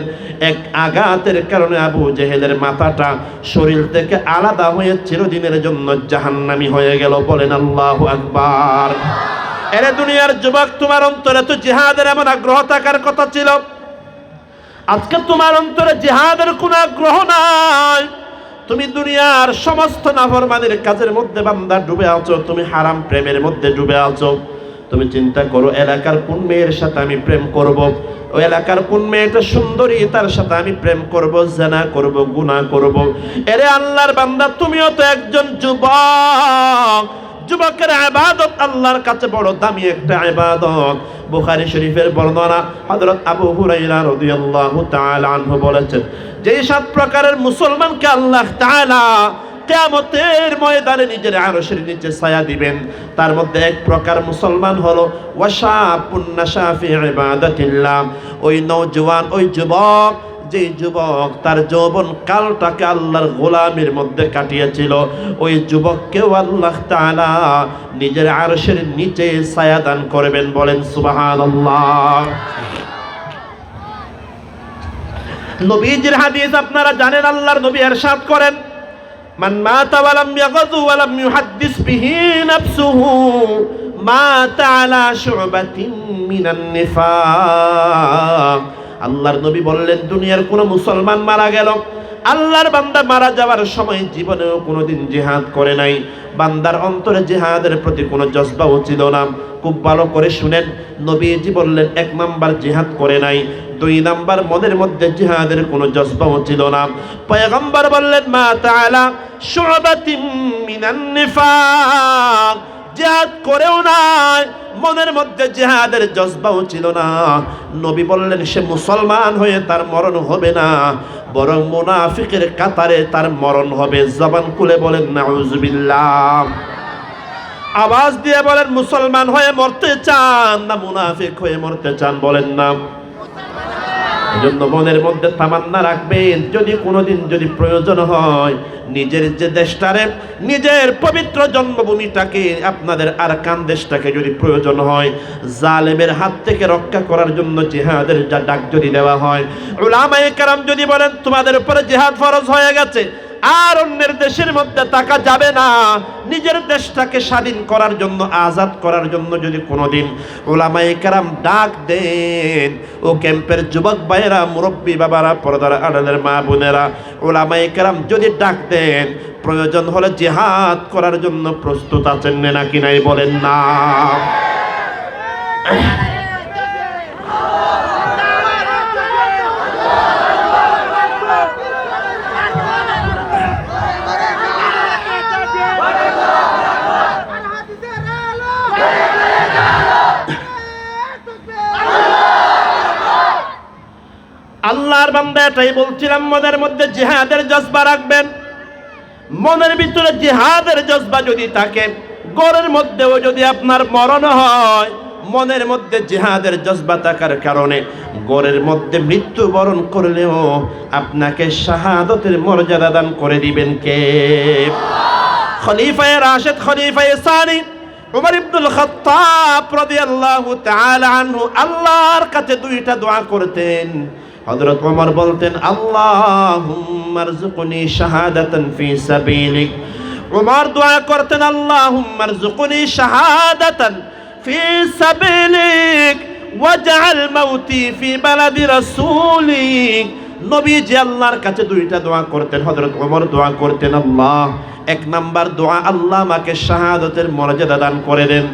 এক আঘাতের কারণে আবু জেহেলের মাথাটা শরীর থেকে আলাদা হয়ে চিরদিনের জন্য জাহান্নামী হয়ে গেল। বলেন আল্লাহু আকবার। এরে দুনিয়ার যুবক, তোমার অন্তরে তো জিহাদের এমন আগ্রহ থাকার কথা ছিল, আজকে তোমার অন্তরে জিহাদের কোনো আগ্রহ নাই। তুমি দুনিয়ার সমস্ত নাফরমানের কাজের মধ্যে বান্দা ডুবে আছো, তুমি হারাম প্রেমের মধ্যে ডুবে আছো। তুমি চিন্তা করো, এলাকার কোন মেয়ের সাথে আমি প্রেম করব, ওই এলাকার কোন মেয়েটা সুন্দরী, তার সাথে আমি প্রেম করব, জিনা করব, গুনাহ করব। এরে আল্লাহর বান্দা, তুমিও তো একজন যুবক। যুবকের ইবাদত আল্লাহর কাছে বড় দামি একটা ইবাদত। বুখারী শরীফের বর্ণনা, হযরত আবু হুরায়রা রাদিয়াল্লাহু তাআলা আনহু বলেছেন, যে 7 প্রকারের মুসলমানকে আল্লাহ তাআলা কিয়ামতের ময়দানে নিজের আরশের নিচে ছায়া দিবেন, তার মধ্যে এক প্রকার মুসলমান হলো ওয়াশাবুন নাশা ফি ইবাদাতিল্লাহ। ওই নওজোয়ান, ওই যুবক, যে যুবক তার যৌবন কালটাকে আল্লাহর গোলামির মধ্যে কাটিয়েছিল, ওই যুবককেও আল্লাহ তাআলা নিজের আরশের নিচে ছায়া দান করবেন। বলেন সুবহানাল্লাহ। নবীজির হাদিস আপনারা জানেন, আল্লাহর নবী ইরশাদ করেন, মান মাতা ওয়া লাম ইয়াগযু ওয়া লাম ইউহাদ্দিস বিহি নাফসুহু মাতা আলা শুবাতিন মিনান নিফাক। আল্লাহর নবী বললেন, দুনিয়ার কোন মুসলমান মারা গেল, আল্লাহর বান্দা মারা যাওয়ার সময় জীবনেও কোনোদিন জিহাদ করে নাই, বান্দার অন্তরে জিহাদের প্রতি কোনো জজবাও ছিল না। খুব ভালো করে শুনেন, নবীজি বললেন 1 নাম্বার জিহাদ করে নাই, 2 নাম্বার মনের মধ্যে জিহাদের কোনো জজবাও ছিল না। পয়গম্বর বললেন, মা তাআলা শুবাতিন মিনান নিফাক, জিহাদ করেও নাই, মনের মধ্যে জিহাদের জজবাও ছিল না। নবী বললেন, সে মুসলমান হয়ে তার মরণ হবে না, বরং মুনাফিকের কাতারে তার মরণ হবে। জবান খুলে বলেন নাউজুবিল্লাহ। আওয়াজ দিয়ে বলেন, মুসলমান হয়ে মরতে চান না মুনাফিক হয়ে মরতে চান? বলেন না। এজন্য মনের মধ্যে তামান্না রাখবেন, যদি কোনোদিন যদি প্রয়োজন হয়, নিজের যে দেশটারে, নিজের পবিত্র জন্মভূমিটাকে, আপনাদের আরকান দেশটাকে যদি প্রয়োজন হয় জালেমের হাত থেকে রক্ষা করার জন্য জিহাদের যা ডাক যদি দেওয়া হয়, উলামায়ে কেরাম যদি বলেন তোমাদের উপরে জিহাদ ফরজ হয়ে গেছে, আর অন্যের দেশের মধ্যে থাকা যাবে না, নিজের দেশটাকে স্বাধীন করার জন্য, আজাদ করার জন্য যদি কোনোদিন উলামায়ে কেরাম ডাক দেন, ও ক্যাম্পের যুবক ভাইয়েরা, মুরব্বী বাবারা, পর্দার আড়ালের মা বোনেরা, উলামায়ে কেরাম যদি ডাক দেন, প্রয়োজন হলে জিহাদ করার জন্য প্রস্তুত আছেন নাকি নাই? বলেন না। আল্লাহর বান্দা, এটাই বলছিলাম, মনের মধ্যে জিহাদের জজবা রাখবেন। মনের ভিতরে জিহাদের জজবা যদি থাকে, ঘরের মধ্যেও যদি আপনার মরণ হয়, মনের মধ্যে জিহাদের জজবা থাকার কারণে ঘরের মধ্যে মৃত্যুবরণ করলেও আপনাকে শাহাদাতের মর্যাদা দান করে দিবেন কে? খলিফায়ে রাশিদ, খলিফায়ে সানি উমর ইবনুল খাত্তাব রাদিয়াল্লাহু তাআলা আনহু আল্লাহর কাছে 2টা দোয়া করতেন। হযরত ওমর বলতেন, আল্লাহুম্মা রযুকনি শাহাদাতান ফি সাবিলিক। ওমর দোয়া করতেন, আল্লাহুম্মা রযুকনি শাহাদাতান ফি সাবিলিক ওয়াজআল মাউতি ফি বালাদি রাসূলিক। নবীজি আল্লাহর কাছে 2টা দোয়া করতেন। হযরত ওমর দোয়া করতেন, আল্লাহ, 1 নাম্বার দোয়া, আল্লাহ আমাকে শাহাদাতের মর্যাদা দান করে দেন।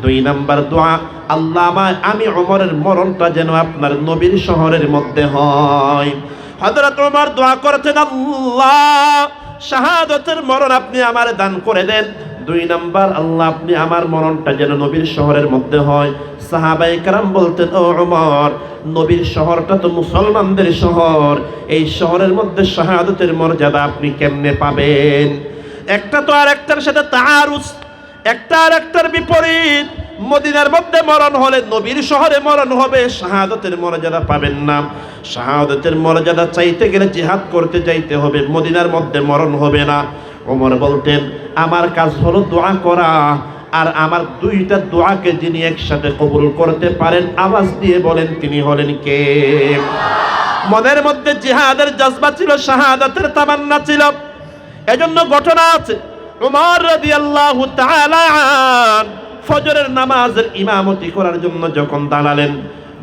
2 নাম্বার দোয়া, আল্লাহ আমি ওমরের মরণটা যেন আপনার নবীর শহরের মধ্যে হয়। হযরত ওমর দোয়া করতেন, আল্লাহ, শাহাদাতের মরণ আপনি আমার দান করে দেন। 2 নাম্বার, আল্লাহ আপনি আমার মরণটা যেন নবীর শহরের মধ্যে হয়। সাহাবায়ে কেরাম বলতেন, ও ওমর, নবীর শহরটা তো মুসলমানদের শহর, এই শহরের মধ্যে শাহাদাতের মর্যাদা আপনি কেমনে পাবেন? একটা তো আর একটার সাথে তাআরুজ, একটা আর একটার বিপরীত। মদিনার মধ্যে মরণ হলে নবীর শহরে মরণ হবে, শাহাদাতের মর্যাদা পাবেন না। শাহাদাতের মর্যাদা চাইতে গেলে জিহাদ করতে যাইতে হবে, মদিনার মধ্যে মরণ হবে না। ওমর বলতেন আমার কাজ হলো দোয়া করা, আর আমার দুইটা দোয়াকে যিনি একসাথে কবুল করতে পারেন আওয়াজ দিয়ে বলেন তিনি হলেন কে? মনের মধ্যে জিহাদের জজবা ছিল, শাহাদাতের তামান্না ছিল। এজন্য ঘটনা আছে, ওমর রাদিয়াল্লাহু তাআলা ফজরের নামাজের ইমামতি করার জন্য যখন দাঁড়ালেন,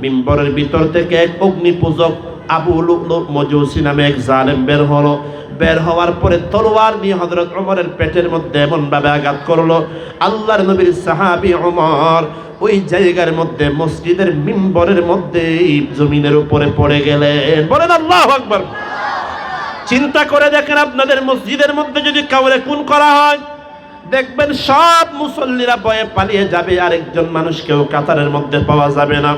মিম্বরের ভিতর থেকে এক অগ্নি পূজক আবু লুলু মজুসি নামে এক জালেম বের হলো। বের হওয়ার পরে তলোয়ার নিয়ে হযরত ওমরের পেটের মধ্যে এমন ভাবে আঘাত করলো, আল্লাহর নবীর সাহাবী ওমর ওই জায়গার মধ্যে মসজিদের মিম্বরের মধ্যে জমিনের উপরে পড়ে গেলেন। বলেন আল্লাহু আকবার। চিন্তা করে দেখেন, আপনাদের মসজিদের মধ্যে যদি কাউরে খুন করা হয়, দেখবেন সব মুসল্লিরা ভয়ে পালিয়ে যাবে, আরেকজন মানুষকেও কাতারের মধ্যে পাওয়া যাবে না।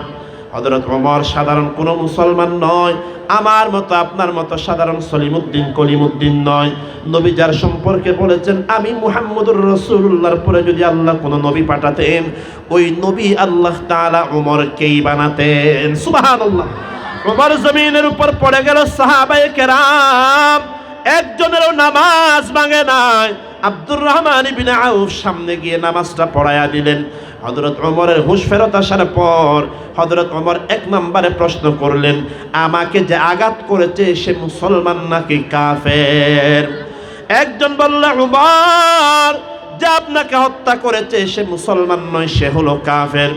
হযরত ওমর সাধারণ কোনো মুসলমান নয়, আমার মতো আপনার মতো সাধারণ সলিমউদ্দিন কলিমউদ্দিন নয়। নবী যার সম্পর্কে বলেছেন আমি মুহাম্মদুর রাসূলুল্লাহর পরে যদি আল্লাহ কোনো নবী পাঠাতেন, ওই নবী আল্লাহ তাআলা ওমরকেই বানাতেন। সুবহানাল্লাহ। ওমর জমিনের উপর পড়ে গেল, সাহাবায়ে কেরাম একজনেরও নামাজ ভাঙে নাই। আব্দুর রহমান ইবনে আউফ সামনে গিয়ে নামাজটা পড়ায়া দিলেন। হযরত ওমরের হুঁশ ফেরত আসার পর হযরত ওমর এক নম্বরে প্রশ্ন করলেন, আমাকে যে আঘাত করেছে সে মুসলমান নাকি কাফের? একজন বলল, ওমর যে আপনাকে হত্যা করেছে সে মুসলমান নয়, সে হলো কাফের।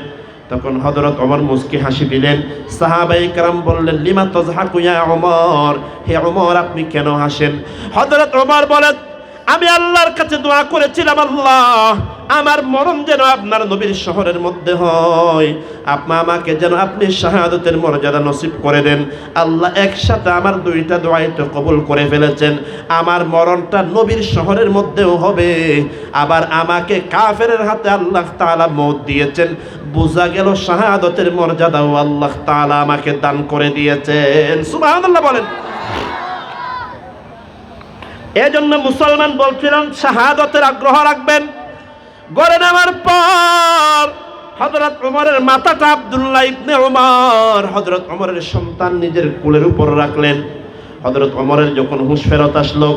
তখন হযরত ওমর মুস্কি হাসি দিলেন। সাহাবায়ে কেরাম বললেন, লিমা তাজহাকু ইয়া ওমর, হে ওমর আপনি কেন হাসেন? হযরত ওমর বলেন, আমি আল্লাহর কাছে দোয়া করেছিলাম, আল্লাহ আমার মরণ যেন আপনার নবীর শহরের মধ্যে হয়, আমাকে যেন আপনি শাহাদাতের মর্যাদা নসিব করে দেন। আল্লাহ একসাথে আমার দুইটা দোয়াই তো কবুল করে ফেলেছেন। আমার মরণটা নবীর শহরের মধ্যেও হবে, আবার আমাকে কাফেরের হাতে আল্লাহ তাআলা মওত দিয়েছেন। বোঝা গেল শাহাদাতের মর্যাদাও আল্লাহ তাআলা আমাকে দান করে দিয়েছেন। সুবহানাল্লাহ বলেন। এজন্য মুসলমান বলছিলাম শাহাদাতের আগ্রহ রাখবেন। গড়ে নেওয়ার পর হযরত ওমরের মাথাটা আব্দুল্লাহ ইবনে ওমর হযরত ওমরের সন্তান নিজের কোলের উপর রাখলেন। হযরত ওমরের যখন হুঁশ ফেরত আসলো,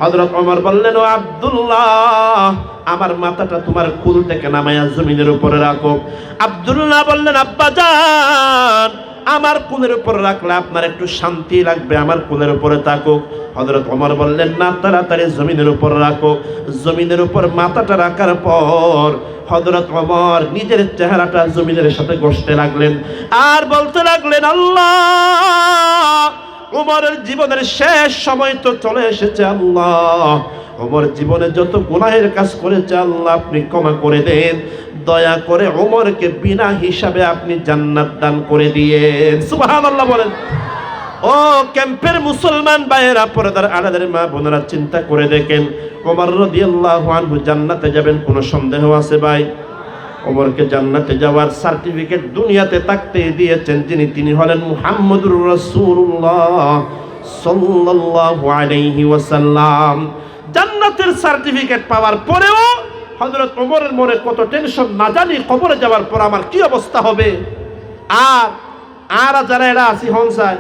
হযরত ওমর বললেন, ও আব্দুল্লাহ আমার মাথাটা তোমার কোল থেকে নামায়া জমিনের উপরে রাখো। আব্দুল্লাহ বললেন, আব্বা জান আমার কোলের উপর রাখলে আপনার একটু শান্তি লাগবে, আমার কোলের উপরে থাকুক। হযরত ওমর বললেন, না তাড়াতাড়ি জমিনের উপর রাখো। জমিনের উপর মাথাটা রাখার পর হযরত ওমর নিজের চেহারাটা জমিনের সাথে ঘষতে লাগলেন আর বলতে লাগলেন, আল্লাহ ওমরের জীবনের শেষ সময় তো চলে এসেছে, আল্লাহ ওমর জীবনে যত গুনাহের কাজ করেছে আল্লাহ আপনি ক্ষমা করে দেন, দয়া করে ওমরকে বিনা হিসাবে আপনি জান্নাত দান করে দিয়েন। সুবহানাল্লাহ বলেন। ও ক্যাম্পের মুসলমান ভাইয়েরা, পর্দার আড়ালের মা বোনেরা, চিন্তা করে দেখেন ওমর রাদিয়াল্লাহু আনহু জান্নাতে যাবেন কোনো সন্দেহ আছে ভাই? ওমরকে জান্নাতে যাওয়ার সার্টিফিকেট দুনিয়াতে থাকতে দিয়েছেন যিনি, তিনি হলেন মুহাম্মদুর রাসূলুল্লাহ সাল্লাল্লাহু আলাইহি ওয়াসাল্লাম। জান্নাতের সার্টিফিকেট পাওয়ার পরেও হযরত ওমরের মনে কত টেনশন, না জানি কবরে যাওয়ার পর আমার কি অবস্থা হবে। আর যারা এরা আসি হনসায়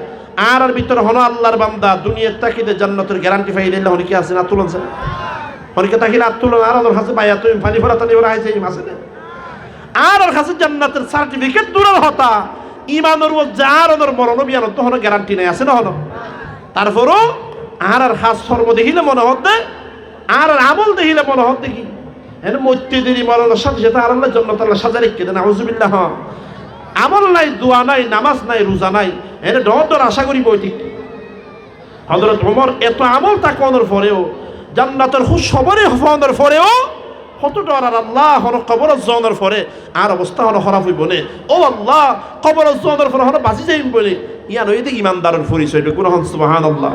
আর ভিতরে হন আল্লাহর বান্দা, দুনিয়ার তাকিদে জান্নাতের গ্যারান্টি পাইলে অনেকে আছে না তুলন স্যার, অনেকে তাকিলে আর তুলন আর ওর কাছে পাইয়া তুমি ফানি ফোরা তানি ওরা আইছে আছে না, আর ওর কাছে জান্নাতের সার্টিফিকেট দূরের হতা ইমানের ও যার ওর মরণ বিয়ান তো হন গ্যারান্টি নাই, আছে না হন। তারপরও আর খাস ধর্ম দেখিলে মনে হতে আর আমল দেখিলে মনে হতে কি এর মধ্যে দেরি মরণের সাথে সাথে আর আল্লাহ জান্নাত আল্লাহ সাজা রেখে দেন। আউযুবিল্লাহ। আমল নাই, দোয়া নাই, নামাজ নাই, রোজা নাই, এর ডর আশা করি বই ঠিক। হযরত ওমর এত আমল তাকানোর পরেও, জান্নাতের খুব সবরে হওয়ার পরেও কত ডর আর আল্লাহ হন কবর জনের পরে আর অবস্থা হলো খারাপ হইব নে। ও আল্লাহ কবর জনের পরে হলো বাঁচি যাইম বলে ইয়া নইতে ইমানদারের পরিচয় কোন হন। সুবহানাল্লাহ।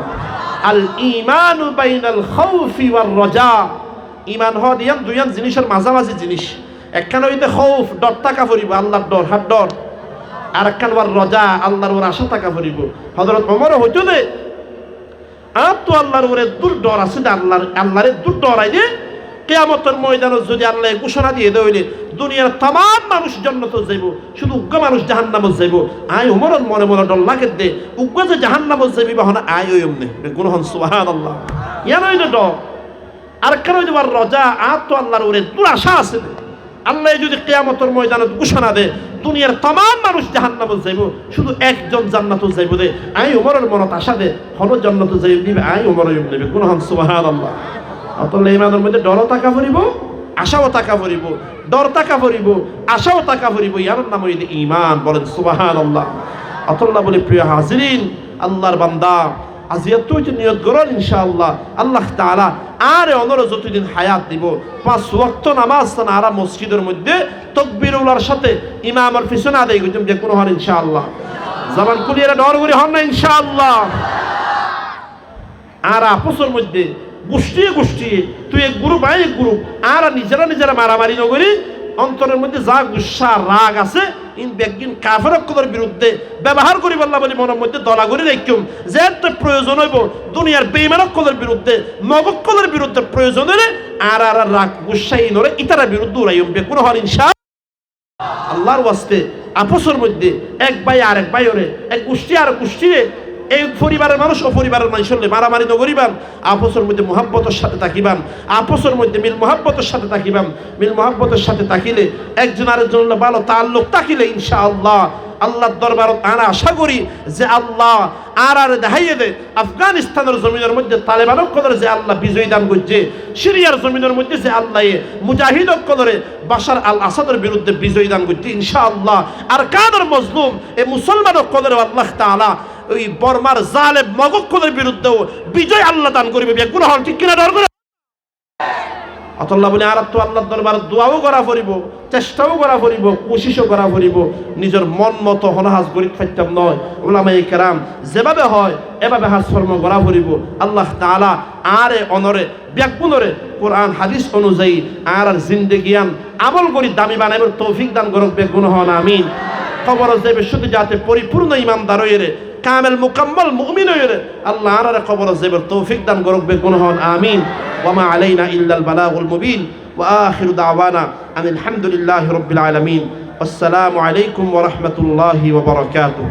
আল ঈমানু বাইনাল খাউফি ওয়ার রাজা। ঈমান হওয়া দিয়ান দুইয়ান জিনিসের মাঝামাঝি জিনিস। একখান হইতে খৌফ ডর থাকা পড়িব, আল্লাহর ডর হাত ডর, আর একখান ওয়ার রাজা আল্লাহর ওর আশা থাকা পড়িব। হযরত ওমর হইতো দে আর তো আল্লাহর ওরে দূর ডর আছে, আল্লাহরে দূর ডরাই দে কিয়ামতের ময়দানে যদি আল্লাহ ঘোষণা দিয়ে দেইলে দুনিয়ার तमाम মানুষ জান্নাতে যাইব, শুধু উগ্র মানুষ জাহান্নামে যাইব। আয় ওমরের মনে মনে ডর লাগে দে উগ্র যে জাহান্নামে যাইবি বাহনা আয় ওই এমনি গুণহন। সুবহানাল্লাহ। ইয়া নইলে ডর আর কেন তোমার রজা আর তো আল্লাহর ওরে দুরাশা আছে। আল্লাহ যদি কিয়ামতের ময়দানে ঘোষণা দেয় দুনিয়ার तमाम মানুষ জাহান্নামে যাইব, শুধু একজন জান্নাতে যাইব দে। আই ওমরের মনত আশা দে হন জান্নাতে যাইব দিবে, আই ওমরের নেবে কোন হন সুবহানাল্লাহ। অতলে ইমানের মধ্যে ডর তাকা ভরিব, আশাও তাকা ভরিব, ডর তাকা ভরিব, আশাও তাকা ভরিব, ইয়ার নাম হইল ঈমান। বলেন সুবহানাল্লাহ। অতল্লাহ বলে প্রিয় হাজিরিন, আল্লাহর বান্দা আজিয়াত নিয়ত করুন ইনশাআল্লাহ আল্লাহ তাআলা আরে অনর যতদিন হায়াত দিব 5 ওয়াক্ত নামাজ তারা মসজিদের মধ্যে তাকবীরুল্লাহর সাথে ইমামের পিছনে আদায় করতে যে কোনো হন ইনশাআল্লাহ। জবান খুলিয়ে ডর করে হন না ইনশাআল্লাহ। আর আপসের মধ্যে গোষ্ঠী গোষ্ঠী তুই এক গ্রুপ আই এক গ্রুপ আর নিজেরা মারামারি নগরী অন্তরের মধ্যে যা গুসা রাগ আছে ইন বেগিন কাফেরকদের বিরুদ্ধে ব্যবহার করি আল্লাহ বলি মনের মধ্যে দলাগরি রাখুম যে প্রয়োজন হইব দুনিয়ার বেঈমানকদের বিরুদ্ধে নবকদের বিরুদ্ধে প্রয়োজন হলে আর রাগ গুসা ইনরে ইতারা বিরুদ্ধে উড়াইম বেকুন হন ইনশাআল্লাহ। আল্লাহর ওয়াস্তে আপসের মধ্যে এক ভাই আর এক ভাই ওরে এক গোষ্ঠী আর গোষ্ঠীরে এই পরিবারের মানুষ ও পরিবারের মানুষ হলে মারামারি নগরিবান, আপসের মধ্যে মুহাব্বতের সাথে তাকিবান, আপসের মধ্যে মিল মুহাব্বতের সাথে তাকিবান। মিল মুহাব্বতের সাথে তাকিলে একজন আরেকজন ভালো তাল্লুক তাকিলে ইনশাআল্লাহ আল্লাহর দরবারে আমরা আশা করি যে আল্লাহ আর দেখাইয়ে দে আফগানিস্তানের জমিনের মধ্যে তালেবানকদের যে আল্লাহ বিজয় দান করছে, সিরিয়ার জমিনের মধ্যে যে আল্লাহ মুজাহিদকদের বাশার আল আসাদের বিরুদ্ধে বিজয় দান করছে ইনশাআল্লাহ। আর কাদের মজলুম এই মুসলমানকদের আল্লাহ তাআলা ওই বর্মার জালেম মগকদের বিরুদ্ধেও বিজয় আল্লাহ দান করবে। বেগুন হন ঠিক কিনা ডর করে আল্লাহ বলে আর তো আল্লাহর দরবারে দোয়াও করা পড়িব, চেষ্টাও করা পড়িব, কোশিশও করা পড়িব। নিজের মন মতো হনহাজ গরিব ফাইতাম নয়, উলামায়ে কেরাম যেভাবে হয় এভাবে হাজ ফরম করা পড়িব। আল্লাহ তাআলা আরে অনরে ব্যাকুনরে কোরআন হাদিস অনুযায়ী আর জিন্দেগিয়ান আমল করি দামি বানাইবার তৌফিক দান করুক। বেগুন হন আমিন। কবর যাবে শুধু যাতে পরিপূর্ণ ইমানদার হইরে কামেল মুকাম্মল মুমিন হইরে আল্লাহ আর কবর যাবে তৌফিক দান করুক। বেগুন হন আমিন। وما علينا إلا البلاغ المبين وآخر دعوانا أن الحمد لله رب العالمين والسلام عليكم ورحمة الله وبركاته.